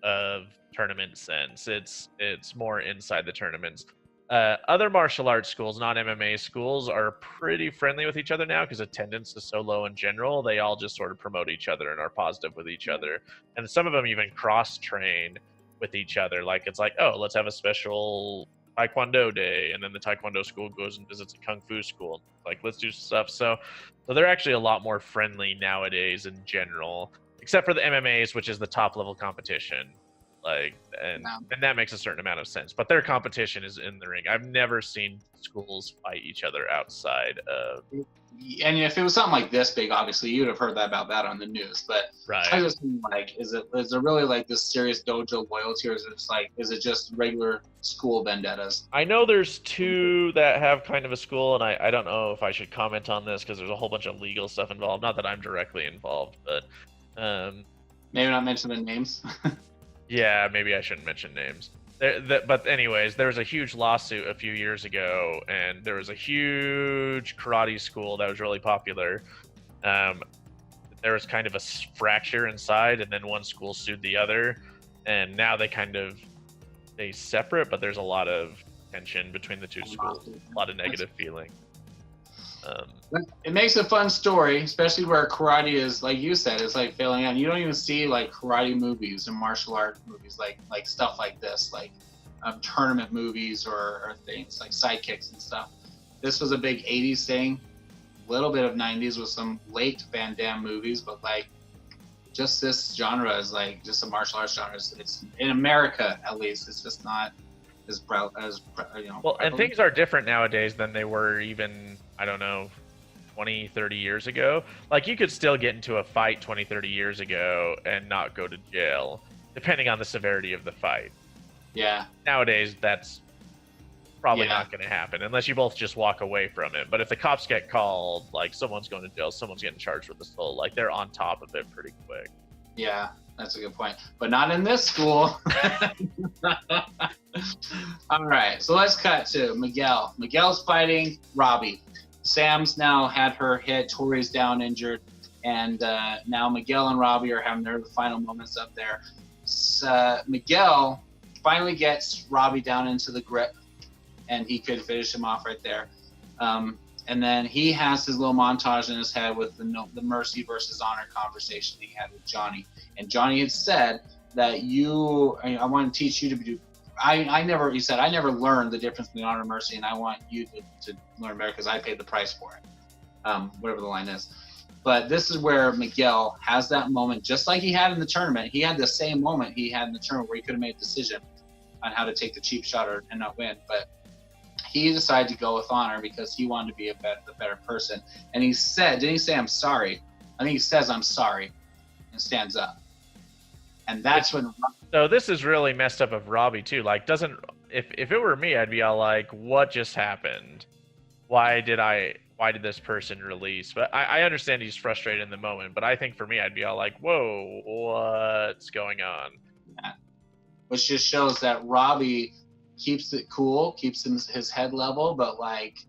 of tournament sense. It's more inside the tournaments. Other martial arts schools, not MMA schools, are pretty friendly with each other now because attendance is so low in general. They all just sort of promote each other and are positive with each other. And some of them even cross-train with each other. Like, it's like, oh, let's have a special Taekwondo day. And then the Taekwondo school goes and visits a Kung Fu school. Like, let's do stuff. So they're actually a lot more friendly nowadays in general, except for the MMAs, which is the top-level competition. Like, and that makes a certain amount of sense, but their competition is in the ring. I've never seen schools fight each other outside of. And if it was something like this big, obviously you'd have heard about that on the news. But right. I just mean, like, is it really like this serious dojo loyalty, or is it just regular school vendettas? I know there's two that have kind of a school, and I don't know if I should comment on this because there's a whole bunch of legal stuff involved. Not that I'm directly involved, but maybe not mention the names. Yeah, maybe I shouldn't mention names. But anyways, there was a huge lawsuit a few years ago, and there was a huge karate school that was really popular. There was kind of a fracture inside, and then one school sued the other, and now they separate, but there's a lot of tension between the two schools, a lot of negative feeling. It makes a fun story, especially where karate is, like you said, it's like failing out. You don't even see like karate movies and martial art movies, like stuff like this, like tournament movies or things like sidekicks and stuff. This was a big 80s thing, a little bit of 90s with some late Van Damme movies, but like just this genre is like just a martial arts genre. It's in America, at least, it's just not as well, and things are different nowadays than they were even, I don't know, 20, 30 years ago. Like, you could still get into a fight 20, 30 years ago and not go to jail, depending on the severity of the fight. Yeah. Nowadays, that's probably not going to happen unless you both just walk away from it. But if the cops get called, like, someone's going to jail, someone's getting charged with assault, like, they're on top of it pretty quick. Yeah, that's a good point. But not in this school. All right, so let's cut to Miguel. Miguel's fighting Robbie. Sam's now had her hit. Tori's down injured. And now Miguel and Robbie are having their final moments up there. Miguel finally gets Robbie down into the grip, and he could finish him off right there. And then he has his little montage in his head with the mercy versus honor conversation he had with Johnny. And Johnny had said that I want to teach you to do. He said, I never learned the difference between honor and mercy, and I want you to learn better because I paid the price for it. Whatever the line is. But this is where Miguel has that moment, just like he had in the tournament. He had the same moment he had in the tournament where he could have made a decision on how to take the cheap shot and not win. But he decided to go with honor because he wanted to be the better person. And he said, didn't he say, I'm sorry? I think he says, I'm sorry, and stands up. And that's when... So this is really messed up of Robbie, too. Like, if it were me, I'd be all like, what just happened? Why did I why did this person release? But I understand he's frustrated in the moment. But I think for me, I'd be all like, whoa, what's going on? Yeah. Which just shows that Robbie keeps it cool, keeps his head level, but like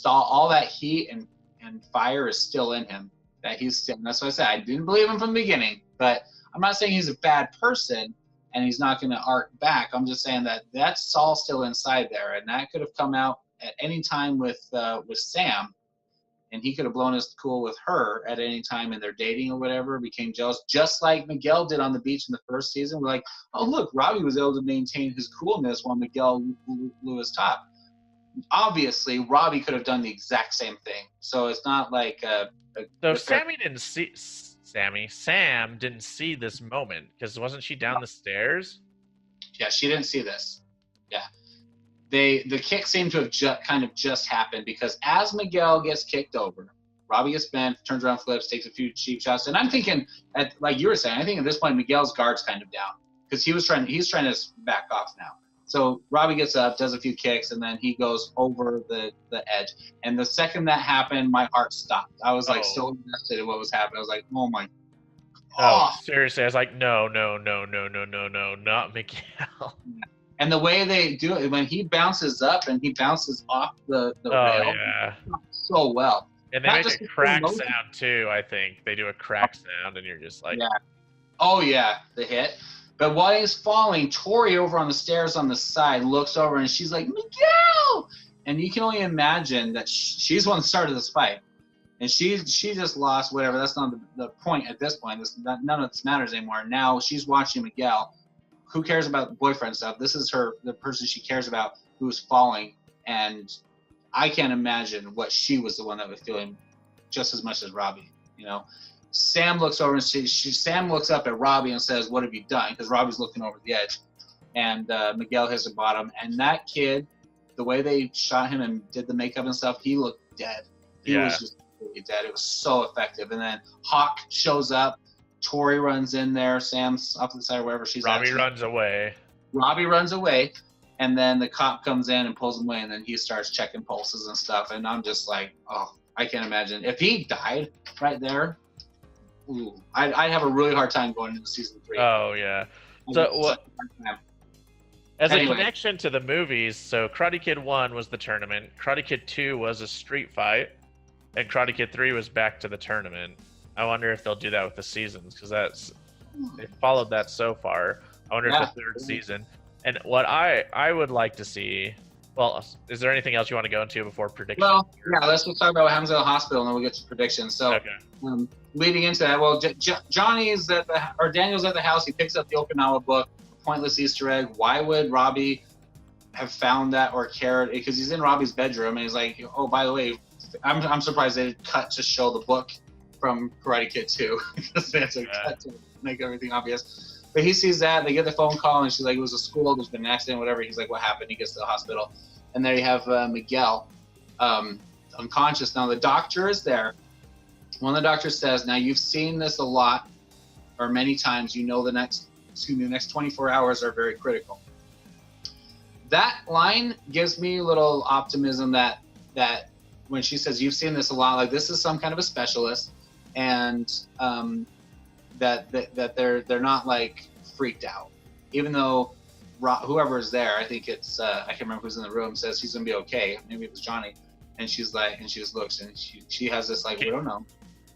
all that heat and fire is still in him. That he's still. That's what I said. I didn't believe him from the beginning, but I'm not saying he's a bad person and he's not going to arc back. I'm just saying that that's all still inside there, and that could have come out at any time with Sam, and he could have blown his cool with her at any time in their dating or whatever, became jealous, just like Miguel did on the beach in the first season. We're like, oh, look, Robbie was able to maintain his coolness while Miguel blew his top. Obviously, Robbie could have done the exact same thing. So it's not like So Sam didn't see this moment, because wasn't she down the stairs? Yeah, she didn't see this. Yeah. The kick seemed to have kind of just happened, because as Miguel gets kicked over, Robbie gets bent, turns around, flips, takes a few cheap shots, and I'm thinking, like you were saying, I think at this point Miguel's guard's kind of down, because he's trying to back off now. So Robbie gets up, does a few kicks, and then he goes over the edge. And the second that happened, my heart stopped. I was like so invested in what was happening. I was like, oh my. Oh, seriously, I was like, no, not Miguel. And the way they do it, when he bounces up and he bounces off the rail, so well. And they make a crack sound too, I think. They do a crack sound, and you're just like... Yeah. Oh, yeah, the hit. But while he's falling, Tori over on the stairs on the side looks over, and she's like, Miguel! And you can only imagine that she's the one that started this fight. And she just lost whatever. That's not the point at this point. None of this matters anymore. Now she's watching Miguel. Who cares about boyfriend stuff? This is the person she cares about who's falling. And I can't imagine what she was the one that was feeling just as much as Robbie, you know? Sam looks over and Sam looks up at Robbie and says, what have you done? Because Robbie's looking over the edge. And Miguel hits the bottom. And that kid, the way they shot him and did the makeup and stuff, he looked dead. He was just completely dead. It was so effective. And then Hawk shows up. Tori runs in there. Sam's up to the side or wherever she's Robbie runs away. Robbie runs away. And then the cop comes in and pulls him away. And then he starts checking pulses and stuff. And I'm just like, oh, I can't imagine. If he died right there, I'd have a really hard time going into season 3. Oh, yeah. So as a connection to the movies, so Karate Kid 1 was the tournament, Karate Kid 2 was a street fight, and Karate Kid 3 was back to the tournament. I wonder if they'll do that with the seasons, because they followed that so far. I wonder if the third season. And what I would like to see... Well, is there anything else you want to go into before predictions? Well, yeah, let's just talk about what happens at the hospital, and then we'll get to predictions. So, leading into that, well, Daniel's at the house. He picks up the Okinawa book, pointless Easter egg. Why would Robbie have found that or cared? Because he's in Robbie's bedroom, and he's like, oh, by the way, I'm surprised they didn't cut to show the book from Karate Kid 2. Because they had to cut to make everything obvious. But he sees that, they get the phone call, and she's like, it was a school, there's been an accident, whatever. He's like, what happened? He gets to the hospital. And there you have Miguel, unconscious. Now, the doctor is there. One of the doctors says, now, you've seen this a lot, or many times, you know the next 24 hours are very critical. That line gives me a little optimism that when she says, you've seen this a lot, like this is some kind of a specialist, and that they're not like freaked out, even though whoever is there, I think it's I can't remember who's in the room, says he's gonna be okay. Maybe it was Johnny, and she's like, and she just looks, and she has this like, we don't know.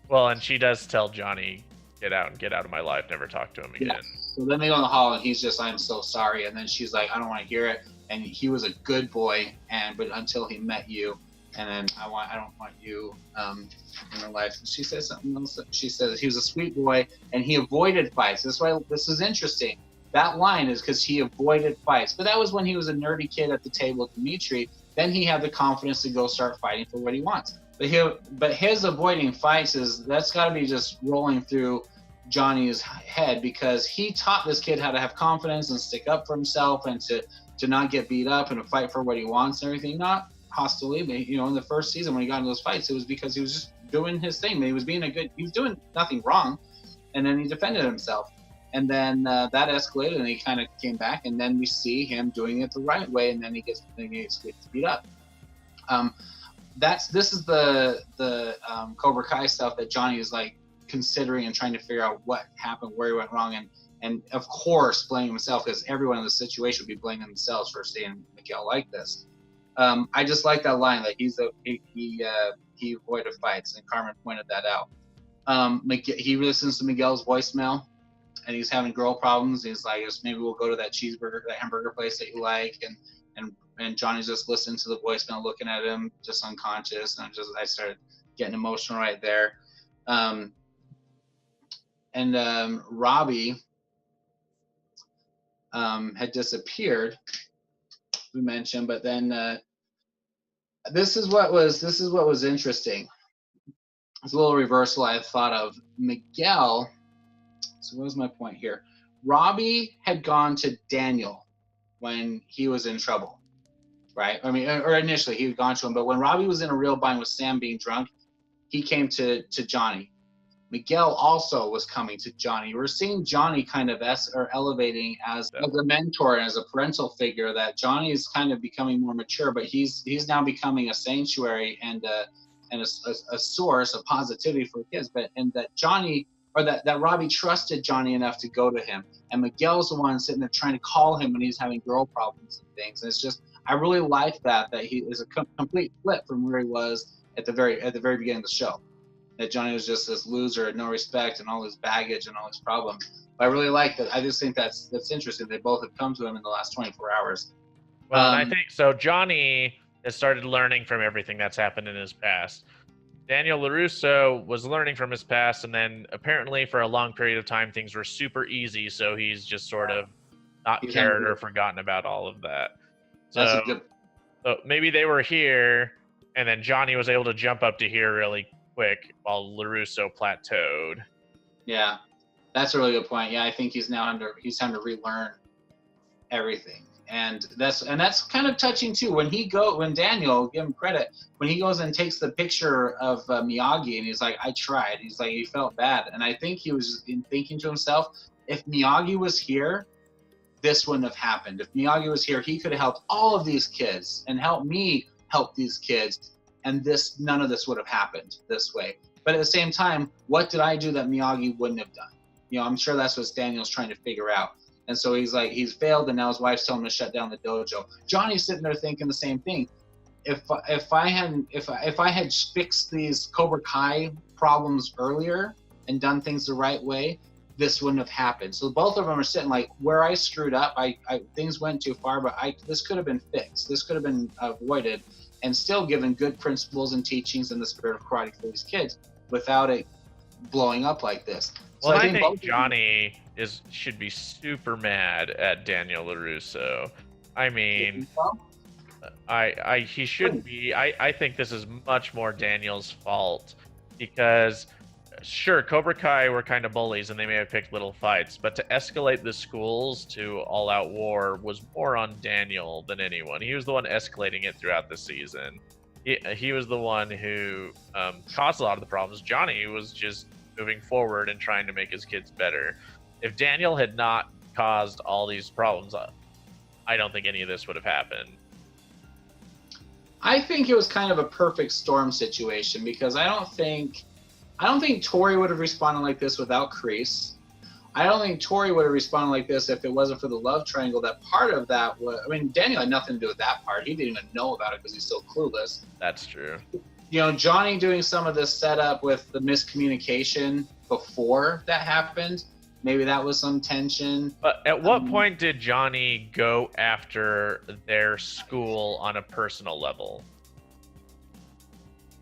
Well, and she does tell Johnny, get out of my life, never talk to him again. Yeah. So then they go in the hall, and he's just, I'm so sorry, and then she's like, I don't want to hear it, and he was a good boy, but until he met you. And then I don't want you in her life. She says something else. She says he was a sweet boy and he avoided fights. That's why this is interesting. That line is because he avoided fights. But that was when he was a nerdy kid at the table with Dimitri. Then he had the confidence to go start fighting for what he wants. But his avoiding fights that's got to be just rolling through Johnny's head, because he taught this kid how to have confidence and stick up for himself and to not get beat up and to fight for what he wants and everything. Not hostility, you know, in the first season when he got into those fights, it was because he was just doing his thing. He was doing nothing wrong, and then he defended himself. And then that escalated, and he kind of came back, and then we see him doing it the right way, and then he gets beat up. this is the Cobra Kai stuff that Johnny is like considering and trying to figure out what happened, where he went wrong, and of course blaming himself, because everyone in the situation would be blaming themselves for seeing Miguel like this. I just like that line, like he avoided fights, and Carmen pointed that out. He listens to Miguel's voicemail, and he's having girl problems. He's like, maybe we'll go to that hamburger place that you like, and Johnny's just listening to the voicemail, looking at him, just unconscious, and I started getting emotional right there. Robbie had disappeared, we mentioned, but then this is what was interesting. It's a little reversal I thought of. Miguel, so what was my point here? Robbie had gone to Daniel when he was in trouble, right? I mean, or initially he had gone to him, but when Robbie was in a real bind with Sam being drunk, he came to Johnny. Miguel also was coming to Johnny. We're seeing Johnny kind of elevating as a mentor and as a parental figure, that Johnny is kind of becoming more mature, but he's now becoming a sanctuary and a source of positivity for kids. And that Johnny, or that Robbie trusted Johnny enough to go to him. And Miguel's the one sitting there trying to call him when he's having girl problems and things. And it's just, I really like that he is a complete flip from where he was at the very beginning of the show. That Johnny was just this loser, no respect, and all his baggage and all his problems. But I really like that. I just think that's interesting. They both have come to him in the last 24 hours. Well, I think so. Johnny has started learning from everything that's happened in his past. Daniel LaRusso was learning from his past, and then apparently for a long period of time things were super easy, so he's just sort of not cared or forgotten about all of that. So maybe they were here, and then Johnny was able to jump up to here really quick while LaRusso plateaued. Yeah, that's a really good point. Yeah, I think he's time to relearn everything. And that's kind of touching too. When Daniel, give him credit, when he goes and takes the picture of Miyagi and he's like, I tried. He's like, he felt bad. And I think he was thinking to himself, if Miyagi was here, this wouldn't have happened. If Miyagi was here, he could have helped all of these kids and helped me help these kids. And none of this would have happened this way. But at the same time, what did I do that Miyagi wouldn't have done? I'm sure that's what Daniel's trying to figure out. And so he's like, he's failed, and now his wife's telling him to shut down the dojo. Johnny's sitting there thinking the same thing. If I had fixed these Cobra Kai problems earlier and done things the right way, this wouldn't have happened. So both of them are sitting like, where I screwed up, things went too far, but this could have been fixed. This could have been avoided, and still given good principles and teachings in the spirit of karate for these kids without it blowing up like this. So well, I think Johnny should be super mad at Daniel LaRusso. I mean, he should be. I think this is much more Daniel's fault, because sure, Cobra Kai were kind of bullies and they may have picked little fights, but to escalate the schools to all-out war was more on Daniel than anyone. He was the one escalating it throughout the season. He was the one who caused a lot of the problems. Johnny was just moving forward and trying to make his kids better. If Daniel had not caused all these problems, I don't think any of this would have happened. I think it was kind of a perfect storm situation, because I don't think Tori would have responded like this without Kreese. I don't think Tori would have responded like this if it wasn't for the love triangle. That part of that was, Daniel had nothing to do with that part. He didn't even know about it because he's still clueless. That's true. Johnny doing some of this setup with the miscommunication before that happened, maybe that was some tension. But at what point did Johnny go after their school on a personal level?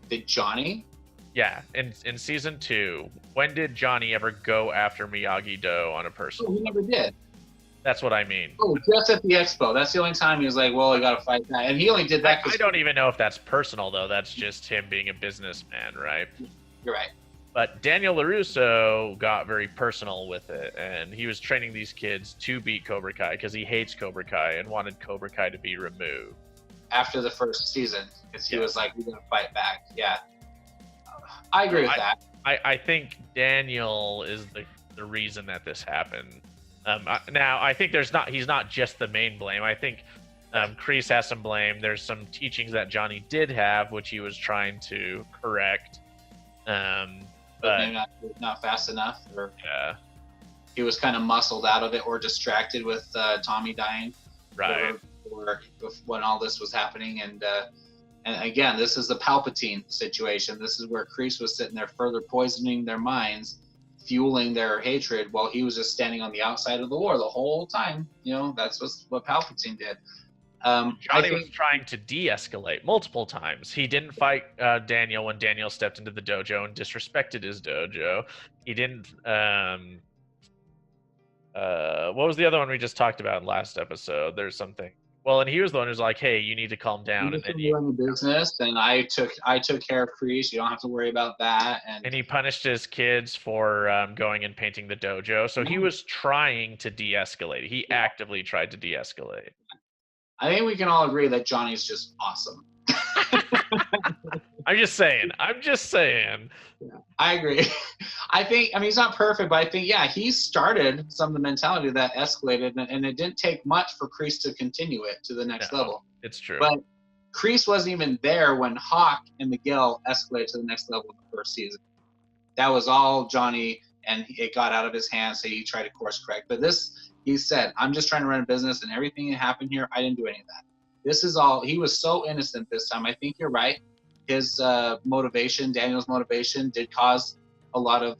Did Johnny? Yeah, in season 2, when did Johnny ever go after Miyagi-Do on a personal level? He never did. That's what I mean. Oh, just at the expo. That's the only time he was like, well, I got to fight that. And he only did that because... I don't even know if that's personal, though. That's just him being a businessman, right? You're right. But Daniel LaRusso got very personal with it, and he was training these kids to beat Cobra Kai because he hates Cobra Kai and wanted Cobra Kai to be removed. After the first season, because he was like, we're going to fight back. Yeah. I agree with that. I think Daniel is the reason that this happened. Now, I think he's not just the main blame. I think Kreese has some blame. There's some teachings that Johnny did have, which he was trying to correct. But maybe not fast enough, or yeah, he was kind of muscled out of it or distracted with Tommy dying, right? Or when all this was happening, and again, this is the Palpatine situation. This is where Kreese was sitting there, further poisoning their minds, fueling their hatred, while he was just standing on the outside of the war the whole time. That's what Palpatine did. Johnny was trying to de-escalate multiple times. He didn't fight Daniel when Daniel stepped into the dojo and disrespected his dojo. He didn't. What was the other one we just talked about in last episode? There's something. Well, and he was the one who's like, "Hey, you need to calm down." And then you run the business, and I took care of Kreese. You don't have to worry about that. And he punished his kids for going and painting the dojo. So he was trying to de-escalate. He actively tried to de-escalate. I think we can all agree that Johnny's just awesome. I'm just saying. Yeah, I agree. I mean, he's not perfect, but I think, he started some of the mentality that escalated, and it didn't take much for Kreese to continue it to the next level. It's true. But Kreese wasn't even there when Hawk and Miguel escalated to the next level in the first season. That was all Johnny, and it got out of his hands, so he tried to course correct. But he said, I'm just trying to run a business, and everything that happened here, I didn't do any of that. This is all, he was so innocent this time. I think you're right. His motivation, Daniel's motivation, did cause a lot of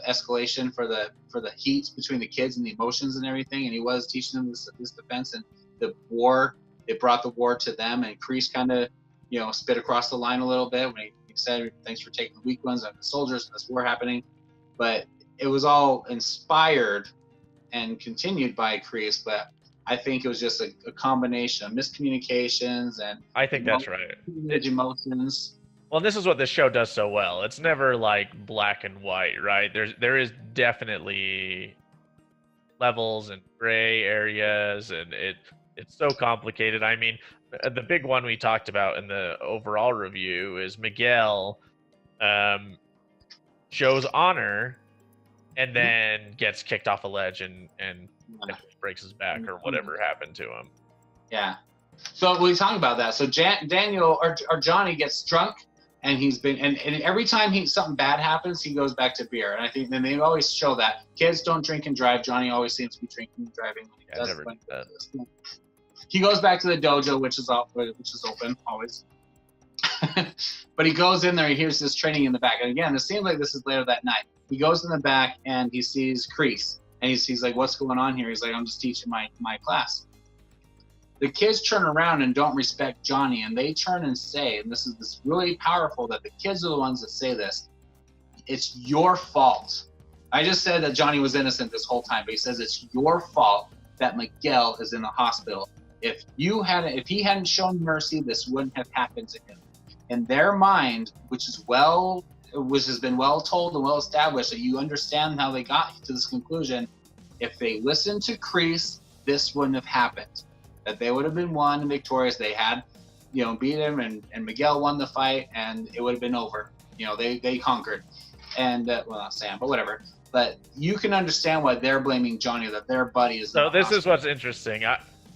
escalation for the heat between the kids and the emotions and everything. And he was teaching them this defense, and the war, it brought the war to them. And Kreese kind of, spit across the line a little bit when he said, thanks for taking the weak ones and the soldiers in this war happening. But it was all inspired and continued by Kreese, but I think it was just a combination of miscommunications and I think that's right. Emotions. Well, this is what this show does so well. It's never like black and white, right? There is definitely levels and gray areas, and it's so complicated. I mean, the big one we talked about in the overall review is Miguel shows honor and then gets kicked off a ledge and breaks his back or whatever happened to him. Yeah. So we talk about that. So Daniel or Johnny gets drunk, and he's been and every time something bad happens, he goes back to beer. And I think then they always show that kids don't drink and drive. Johnny always seems to be drinking and driving. Never did that. He goes back to the dojo, which is open always. But he goes in there. He hears this training in the back, and again, it seems like this is later that night. He goes in the back and he sees Kreese, and he's like, "What's going on here?" He's like, "I'm just teaching my class." The kids turn around and don't respect Johnny, and they turn and say, and this is really powerful that the kids are the ones that say this, "It's your fault." I just said that Johnny was innocent this whole time, but he says it's your fault that Miguel is in the hospital. If he hadn't shown mercy, this wouldn't have happened to him. In their mind, which has been well told and well established, that you understand how they got to this conclusion, if they listened to Kreese, this wouldn't have happened. That they would have been won and victorious. They had, beat him, and Miguel won the fight, and it would have been over. They conquered. And, well, not Sam, but whatever. But you can understand why they're blaming Johnny, that their buddy is. So this is what's interesting.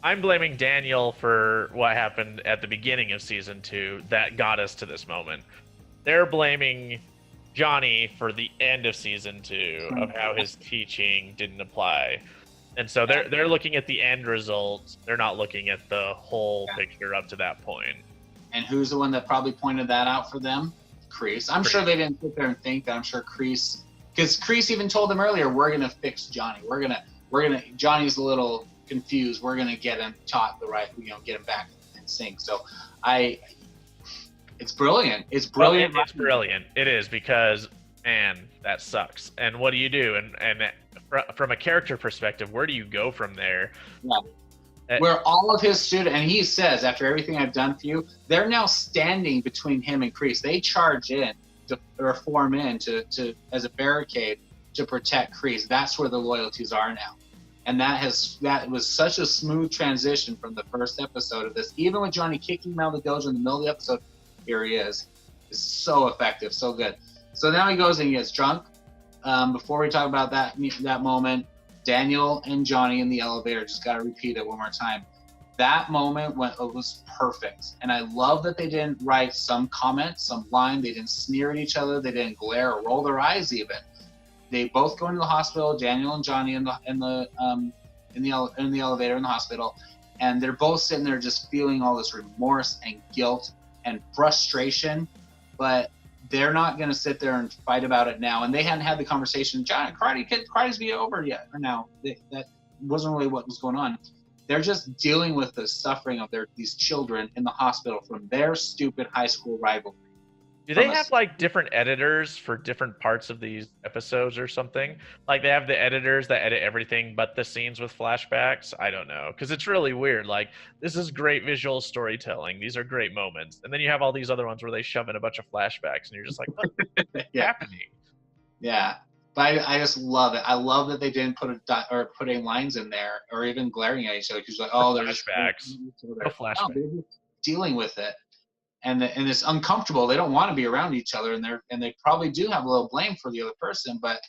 I'm blaming Daniel for what happened at the beginning of season 2 that got us to this moment. They're blaming Johnny for the end of season 2 of how his teaching didn't apply. And so they're looking at the end result. They're not looking at the whole picture up to that point. And who's the one that probably pointed that out for them? Kreese. I'm sure they didn't sit there and think that. I'm sure Kreese, because Kreese even told them earlier, we're going to fix Johnny. We're going to, Johnny's a little confused. We're going to get him taught the right, get him back in sync. So it's brilliant. It's brilliant. It's brilliant. It is, because, man, that sucks. And what do you do? And from a character perspective, where do you go from there? Yeah. Where all of his students, and he says, after everything I've done for you, they're now standing between him and Kreese. They charge in or form in to as a barricade to protect Kreese. That's where the loyalties are now. And that was such a smooth transition from the first episode of this. Even with Johnny kicking him out of the dojo in the middle of the episode, here he is. It's so effective, so good. So now he goes and he gets drunk. Before we talk about that moment, Daniel and Johnny in the elevator, just got to repeat it one more time. That moment when it was perfect. And I love that they didn't write some comment, some line. They didn't sneer at each other. They didn't glare or roll their eyes even. They both go into the hospital, Daniel and Johnny in the elevator in the hospital, and they're both sitting there just feeling all this remorse and guilt and frustration, but they're not going to sit there and fight about it now. And they hadn't had the conversation, John, karate's be over yet, or now. That wasn't really what was going on. They're just dealing with the suffering of these children in the hospital from their stupid high school rivalry. Do they have like different editors for different parts of these episodes or something? Like they have the editors that edit everything but the scenes with flashbacks? I don't know. Because it's really weird. Like, this is great visual storytelling. These are great moments. And then you have all these other ones where they shove in a bunch of flashbacks and you're just like, what's happening? Yeah. But I just love it. I love that they didn't put any lines in there or even glaring at each other because like, oh, they're flashbacks. No flashbacks. No, they're just dealing with it. And it's uncomfortable. They don't want to be around each other, and they probably do have a little blame for the other person. But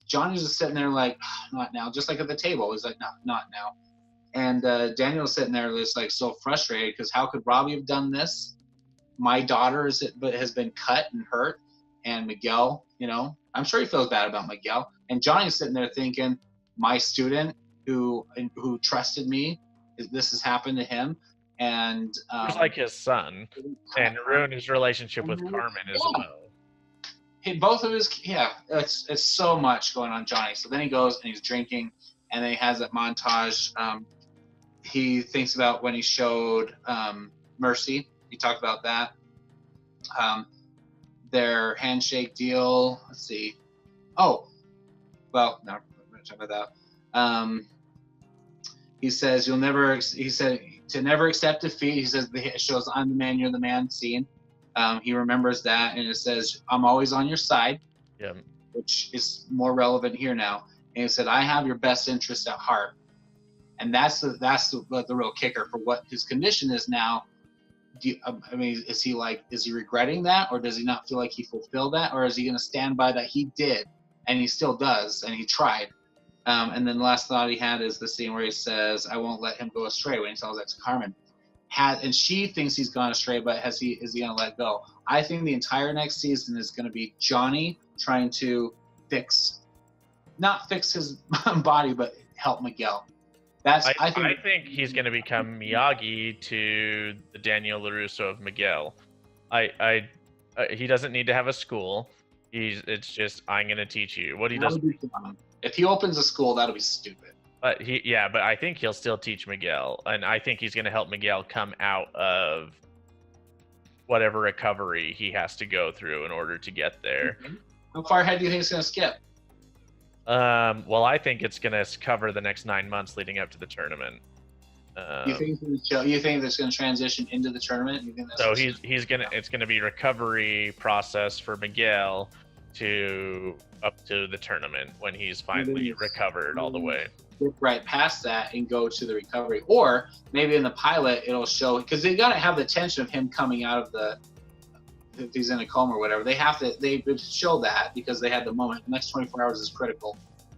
Johnny's just sitting there like, oh, not now. Just like at the table, he's like, no, not now. And Daniel's sitting there just like so frustrated because how could Robbie have done this? My daughter has been cut and hurt, and Miguel, I'm sure he feels bad about Miguel. And Johnny's sitting there thinking, my student who trusted me, this has happened to him. And he's like his son, and ruined his relationship with Carmen as well. It's so much going on, Johnny. So then he goes and he's drinking, and then he has that montage. He thinks about when he showed Mercy. He talked about that. Their handshake deal. Let's see. Oh, well, no, I'm not talking about that. He says to never accept defeat. He says it shows I'm the man, you're the man scene. He remembers that, and it says I'm always on your side, which is more relevant here now. And he said I have your best interest at heart, and that's the real kicker for what his condition is now. Is he regretting that, or does he not feel like he fulfilled that, or is he going to stand by that he did, and he still does, and he tried. And then the last thought he had is the scene where he says, I won't let him go astray, when he tells that to Carmen. And she thinks he's gone astray, but is he going to let go? I think the entire next season is going to be Johnny trying to not fix his body, but help Miguel. I think he's going to become Miyagi to the Daniel LaRusso of Miguel. He doesn't need to have a school. It's just, I'm going to teach you what he does. If he opens a school, that'll be stupid. But I think he'll still teach Miguel, and I think he's going to help Miguel come out of whatever recovery he has to go through in order to get there. Mm-hmm. How far ahead do you think it's going to skip? Well, I think it's going to cover the next 9 months leading up to the tournament. You think it's going to transition into the tournament? It's going to be recovery process for Miguel up to the tournament when he's finally recovered all the way. Right past that and go to the recovery, or maybe in the pilot it'll show, because they got to have the tension of him coming out of if he's in a coma or whatever. They would show that because they had the moment. The next 24 hours is critical.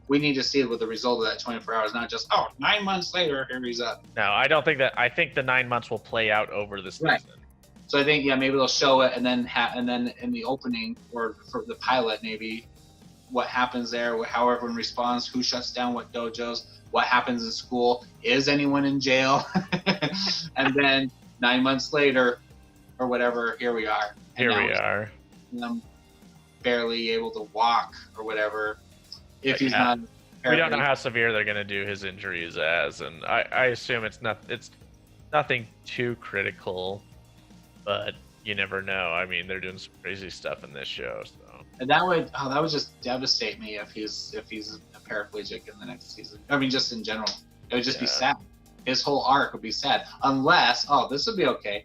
We need to see it with the result of that 24 hours, not just 9 months later here he's up. No, I don't think that. I think the 9 months will play out over the season. Right. So I think maybe they'll show it, and then in the opening or for the pilot maybe what happens there, how everyone responds, who shuts down what dojos, what happens in school, is anyone in jail, and then 9 months later or whatever, here we are. I'm barely able to walk or whatever. If he's not. We don't know how severe they're going to do his injuries as, and I assume it's nothing too critical. But you never know. I mean, they're doing some crazy stuff in this show. So. And that would just devastate me if he's a paraplegic in the next season. I mean, just in general, it would just be sad. His whole arc would be sad, unless this would be okay,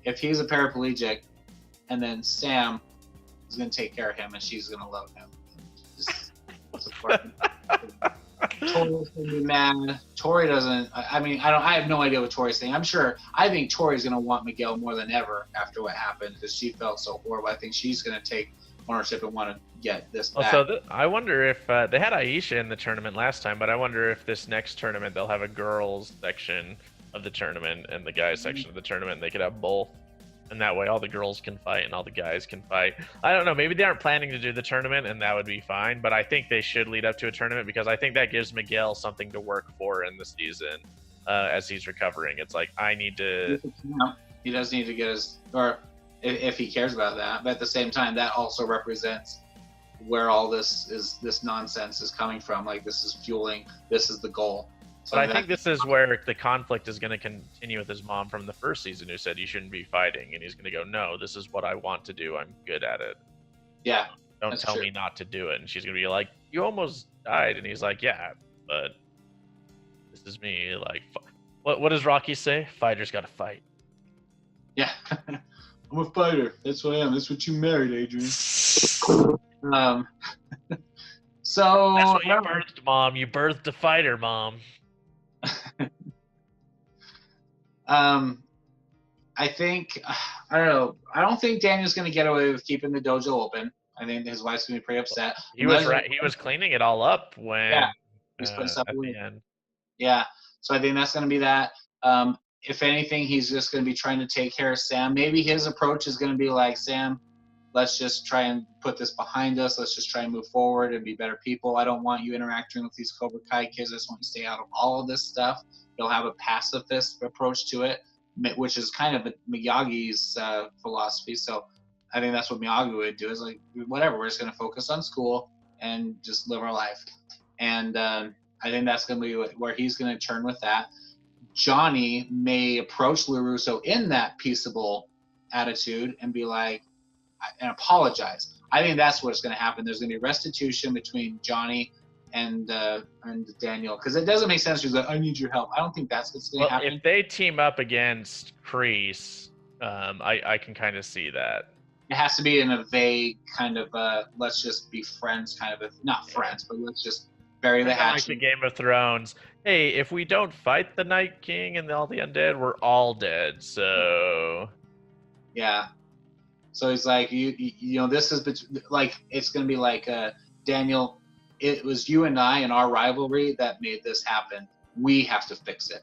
if he's a paraplegic, and then Sam is going to take care of him, and she's going to love him. Just support him. Tori's gonna be mad. Tori doesn't. I have no idea what Tori's saying. I think Tori's gonna want Miguel more than ever after what happened, because she felt so horrible. I think she's gonna take ownership and want to get this back. I wonder if they had Aisha in the tournament last time, but I wonder if this next tournament they'll have a girls section of the tournament and the guys section of the tournament. They could have both. And that way all the girls can fight and all the guys can fight. I don't know, maybe they aren't planning to do the tournament and that would be fine, but I think they should lead up to a tournament because I think that gives Miguel something to work for in the season as he's recovering. It's like, I need to... He does need to get his... Or if he cares about that, but at the same time, that also represents where all this nonsense is coming from. Like, this is fueling, this is the goal. So but I think this is where the conflict is going to continue with his mom from the first season, who said you shouldn't be fighting, and he's going to go, no, this is what I want to do. I'm good at it. Yeah. Don't tell me not to do it. And she's going to be like, you almost died. And he's like, yeah, but this is me. Like, what does Rocky say? Fighters got to fight. Yeah. I'm a fighter. That's what I am. That's what you married, Adrian. So that's what you birthed, Mom. You birthed a fighter, Mom. I think, I don't know. I don't think Daniel's going to get away with keeping the dojo open. I think his wife's going to be pretty upset. He was cleaning it all up when he's putting stuff at away. the end. Yeah. So I think that's going to be that. If anything, he's just going to be trying to take care of Sam. Maybe his approach is going to be like, Sam, let's just try and put this behind us. Let's just try and move forward and be better people. I don't want you interacting with these Cobra Kai kids. I just want you to stay out of all of this stuff. He'll have a pacifist approach to it, which is kind of Miyagi's philosophy. So I think that's what Miyagi would do, is like, whatever, we're just going to focus on school and just live our life. And I think that's going to be where he's going to turn with that. Johnny may approach LaRusso in that peaceable attitude and be like, and apologize. I think that's what's going to happen. There's going to be restitution between Johnny and Daniel, because it doesn't make sense. He's like, I need your help. I don't think that's what's going to happen. If they team up against Kreese, I can kind of see that. It has to be in a vague kind of let's just be friends kind of not friends, but let's just bury the hatchet. Like the Game of Thrones. Hey, if we don't fight the Night King and all the undead, we're all dead. So yeah. So he's like, you know, this is like, it's going to be like, Daniel, it was you and I and our rivalry that made this happen. We have to fix it.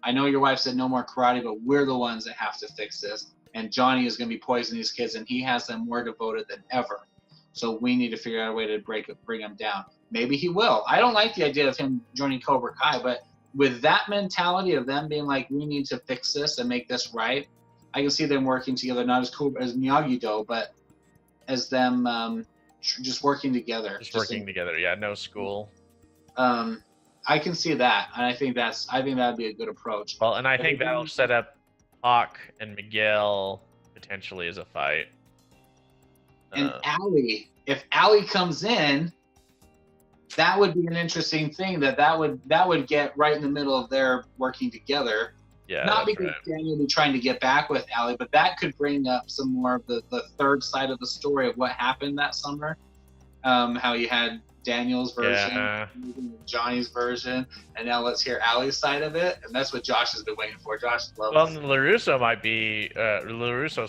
I know your wife said no more karate, but we're the ones that have to fix this. And Johnny is going to be poisoning these kids, and he has them more devoted than ever. So we need to figure out a way to bring him down. Maybe he will. I don't like the idea of him joining Cobra Kai, but with that mentality of them being like, we need to fix this and make this right, I can see them working together, not as cool as Miyagi-Do, but as them just working together. Together, yeah. No school. I can see that, and I think that'd be a good approach. Well, and I think that'll set up Hawk and Miguel potentially as a fight. And Allie, if Allie comes in, that would be an interesting thing. That would get right in the middle of their working together. Yeah, not because Daniel will be trying to get back with Allie, but that could bring up some more of the third side of the story of what happened that summer. How you had Daniel's version, Johnny's version, and now let's hear Allie's side of it. And that's what Josh has been waiting for. Josh loves. Well, LaRusso's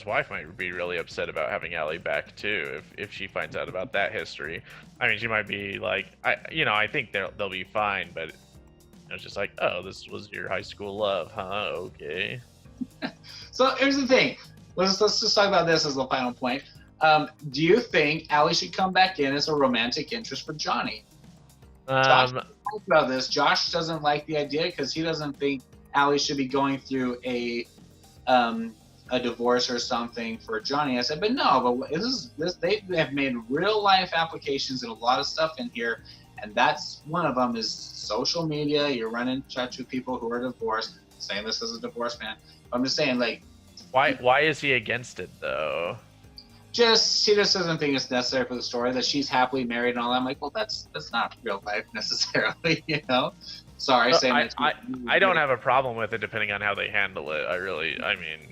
wife might be really upset about having Allie back too, if she finds out about that history. I mean, she might be like, I think they'll be fine, but it's just like, oh, this was your high school love, huh? Okay. So here's the thing. Let's just talk about this as the final point. Do you think Allie should come back in as a romantic interest for Johnny? Josh talked about this. Josh doesn't like the idea because he doesn't think Allie should be going through a divorce or something for Johnny. I said, but no, but they have made real life applications and a lot of stuff in here, and that's one of them is social media. You're running chats with people who are divorced. I'm saying this as a divorced man. I'm just saying, like, why is he against it though? She just doesn't think it's necessary for the story that she's happily married and all that. I'm like, well, that's not real life necessarily, you know. Sorry, I don't have a problem with it depending on how they handle it.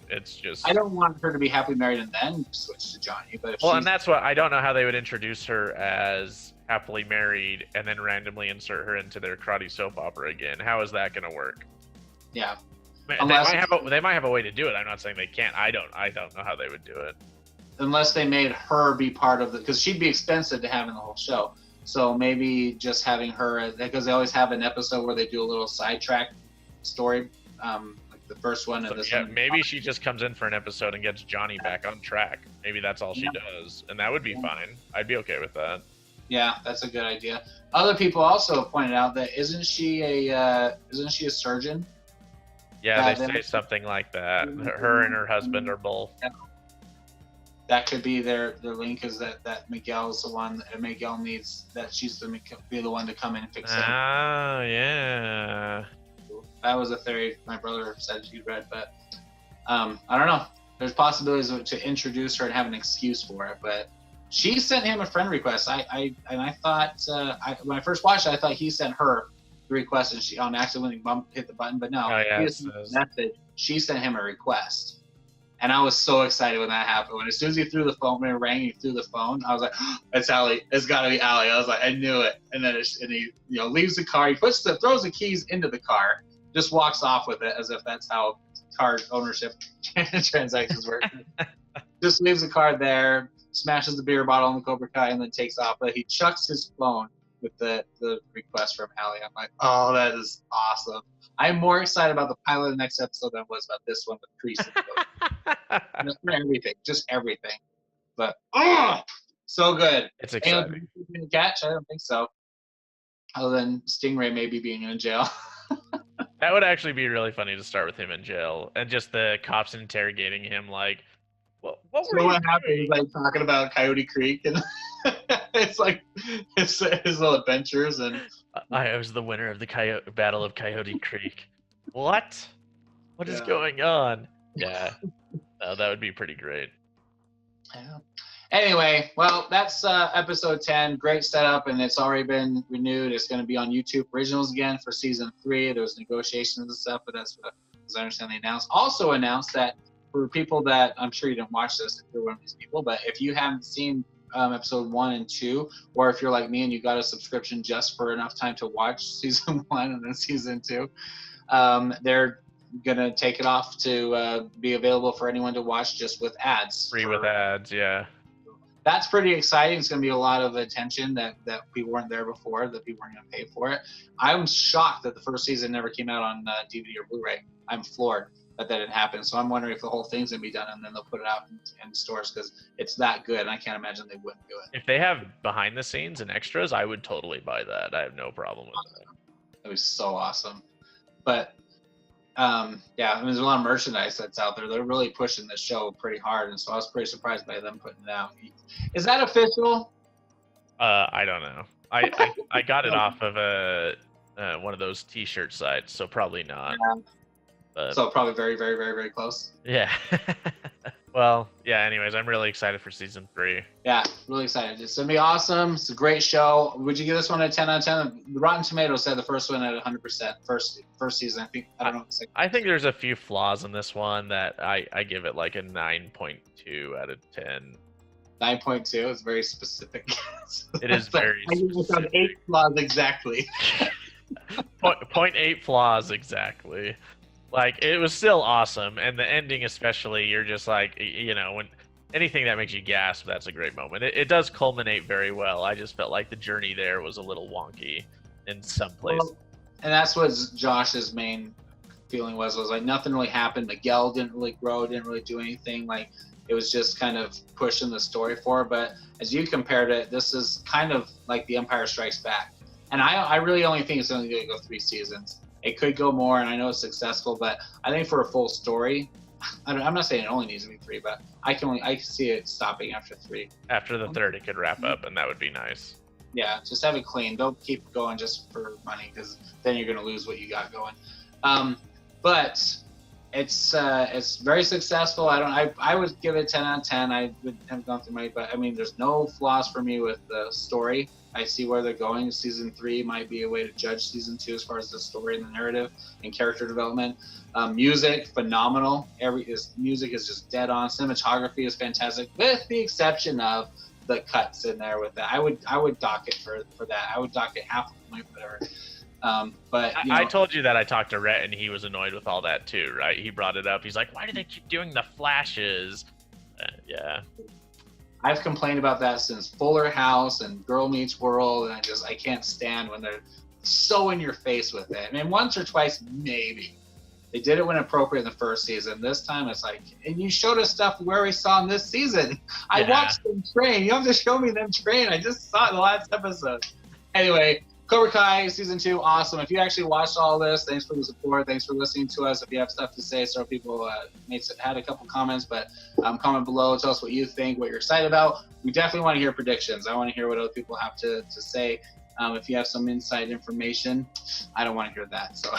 It's just I don't want her to be happily married and then switch to Johnny. But and that's what I don't know how they would introduce her as happily married and then randomly insert her into their karate soap opera again. How is that going to work? Yeah, they might have a way to do it. I'm not saying they can't. I don't know how they would do it. Unless they made her be part of because she'd be expensive to have in the whole show. So maybe just having her, because they always have an episode where they do a little sidetrack story, like the first one and this yeah, one. Maybe she just comes in for an episode and gets Johnny back on track. Maybe that's all she does, and that would be fine. I'd be okay with that. Yeah, that's a good idea. Other people also pointed out that isn't she a surgeon? Yeah, they say something like that. Her and her husband are both. Yeah. That could be their link, is that Miguel's the one that Miguel needs, that she's be the one to come in and fix it. Oh, yeah. That was a theory my brother said he'd read, but I don't know. There's possibilities to introduce her and have an excuse for it, but she sent him a friend request. I thought when I first watched it, I thought he sent her the request and she on accidentally hit the button, but no. Oh, yeah, message. She sent him a request. And I was so excited when that happened. When as soon as he threw the phone, when it rang, he threw the phone. I was like, oh, "It's Allie. It's got to be Allie." I was like, I knew it. And then he leaves the car. He throws the keys into the car, just walks off with it as if that's how car ownership transactions work. Just leaves the car there, smashes the beer bottle on the Cobra Kai, and then takes off. But he chucks his phone with the request from Allie. I'm like, oh, that is awesome. I'm more excited about the pilot of the next episode than I was about this one with Priest. Just everything. But so good. It's exciting. Catch? I don't think so. Other than Stingray maybe being in jail. That would actually be really funny to start with him in jail and just the cops interrogating him like, what happened? He's like talking about Coyote Creek and it's like his little adventures and I was the winner of the Battle of Coyote Creek. What is going on? Yeah. That would be pretty great. Yeah. Anyway, well, that's episode 10. Great setup, and it's already been renewed. It's going to be on YouTube Originals again for season 3. There was negotiations and stuff, but that's what, as I understand, they announced. Also announced that for people that, I'm sure you didn't watch this if you're one of these people, but if you haven't seen episode 1 and 2, or if you're like me and you got a subscription just for enough time to watch season 1 and then season 2, they're gonna take it off to be available for anyone to watch just with ads. Free with ads, yeah. That's pretty exciting. It's going to be a lot of attention that people weren't there before, that people weren't going to pay for it. I'm shocked that the first season never came out on DVD or Blu-ray. I'm floored that didn't happen. So I'm wondering if the whole thing's going to be done and then they'll put it out in stores because it's that good. And I can't imagine they wouldn't do it. If they have behind the scenes and extras, I would totally buy that. I have no problem with that. It was so awesome. But there's a lot of merchandise that's out there. They're really pushing this show pretty hard, and so I was pretty surprised by them putting it out. Is that official? I don't know. I got it off of one of those T-shirt sites, so probably not. Yeah. But, so probably very, very, very, very close. Yeah. Well, yeah. Anyways, I'm really excited for season 3. Yeah, really excited. It's gonna be awesome. It's a great show. Would you give this one a 10 out of 10? The Rotten Tomatoes said the first one at 100%. First season. I don't know. I think there's a few flaws in this one that I give it like a 9.2 out of 10. 9.2 is very specific. It is very specific. 8 flaws exactly. 0.8 flaws exactly. Like, it was still awesome, and the ending especially, you're just like, when anything that makes you gasp, that's a great moment. It does culminate very well. I just felt like the journey there was a little wonky in some places. Well, and that's what Josh's main feeling was like nothing really happened. Miguel didn't really grow, didn't really do anything. Like, it was just kind of pushing the story forward. But as you compared it, this is kind of like The Empire Strikes Back. And I really only think it's only going to go 3 seasons. It could go more, and I know it's successful, but I think for a full story, I'm not saying it only needs to be 3, but I can see it stopping after 3. After the 3rd, it could wrap up, and that would be nice. Yeah, just have it clean. Don't keep going just for money, because then you're going to lose what you got going. But it's very successful. I would give it 10 out of 10. I would have gone through but I mean, there's no flaws for me with the story. I see where they're going. Season 3 might be a way to judge season 2 as far as the story and the narrative and character development. Music, phenomenal. Music is just dead on. Cinematography is fantastic, with the exception of the cuts in there with that. I would dock it for that. I would dock it half a point, whatever. But I told you that I talked to Rhett and he was annoyed with all that too, right? He brought it up. He's like, why do they keep doing the flashes? Yeah. I've complained about that since Fuller House and Girl Meets World, and I can't stand when they're so in your face with it. I mean, once or twice, maybe. They did it when appropriate in the first season. This time it's like, and you showed us stuff where we saw in this season. I watched them train. You don't have to show me them train. I just saw it in the last episode. Anyway, Cobra Kai season 2, awesome. If you actually watched all this, thanks for the support. Thanks for listening to us. If you have stuff to say, so people had a couple comments, but comment below. Tell us what you think, what you're excited about. We definitely want to hear predictions. I want to hear what other people have to say. If you have some inside information, I don't want to hear that. So,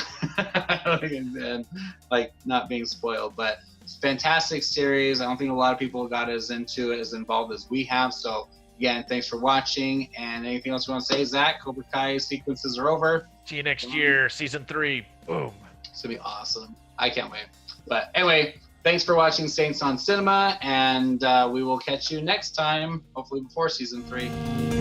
and, like, not being spoiled, but it's a fantastic series. I don't think a lot of people got as into it, as involved as we have. So, again, thanks for watching. And anything else you want to say, Zach? Cobra Kai sequences are over. See you next year, season 3. Boom. It's gonna be awesome. I can't wait. But anyway, thanks for watching Saints on Cinema, and we will catch you next time, hopefully before season 3.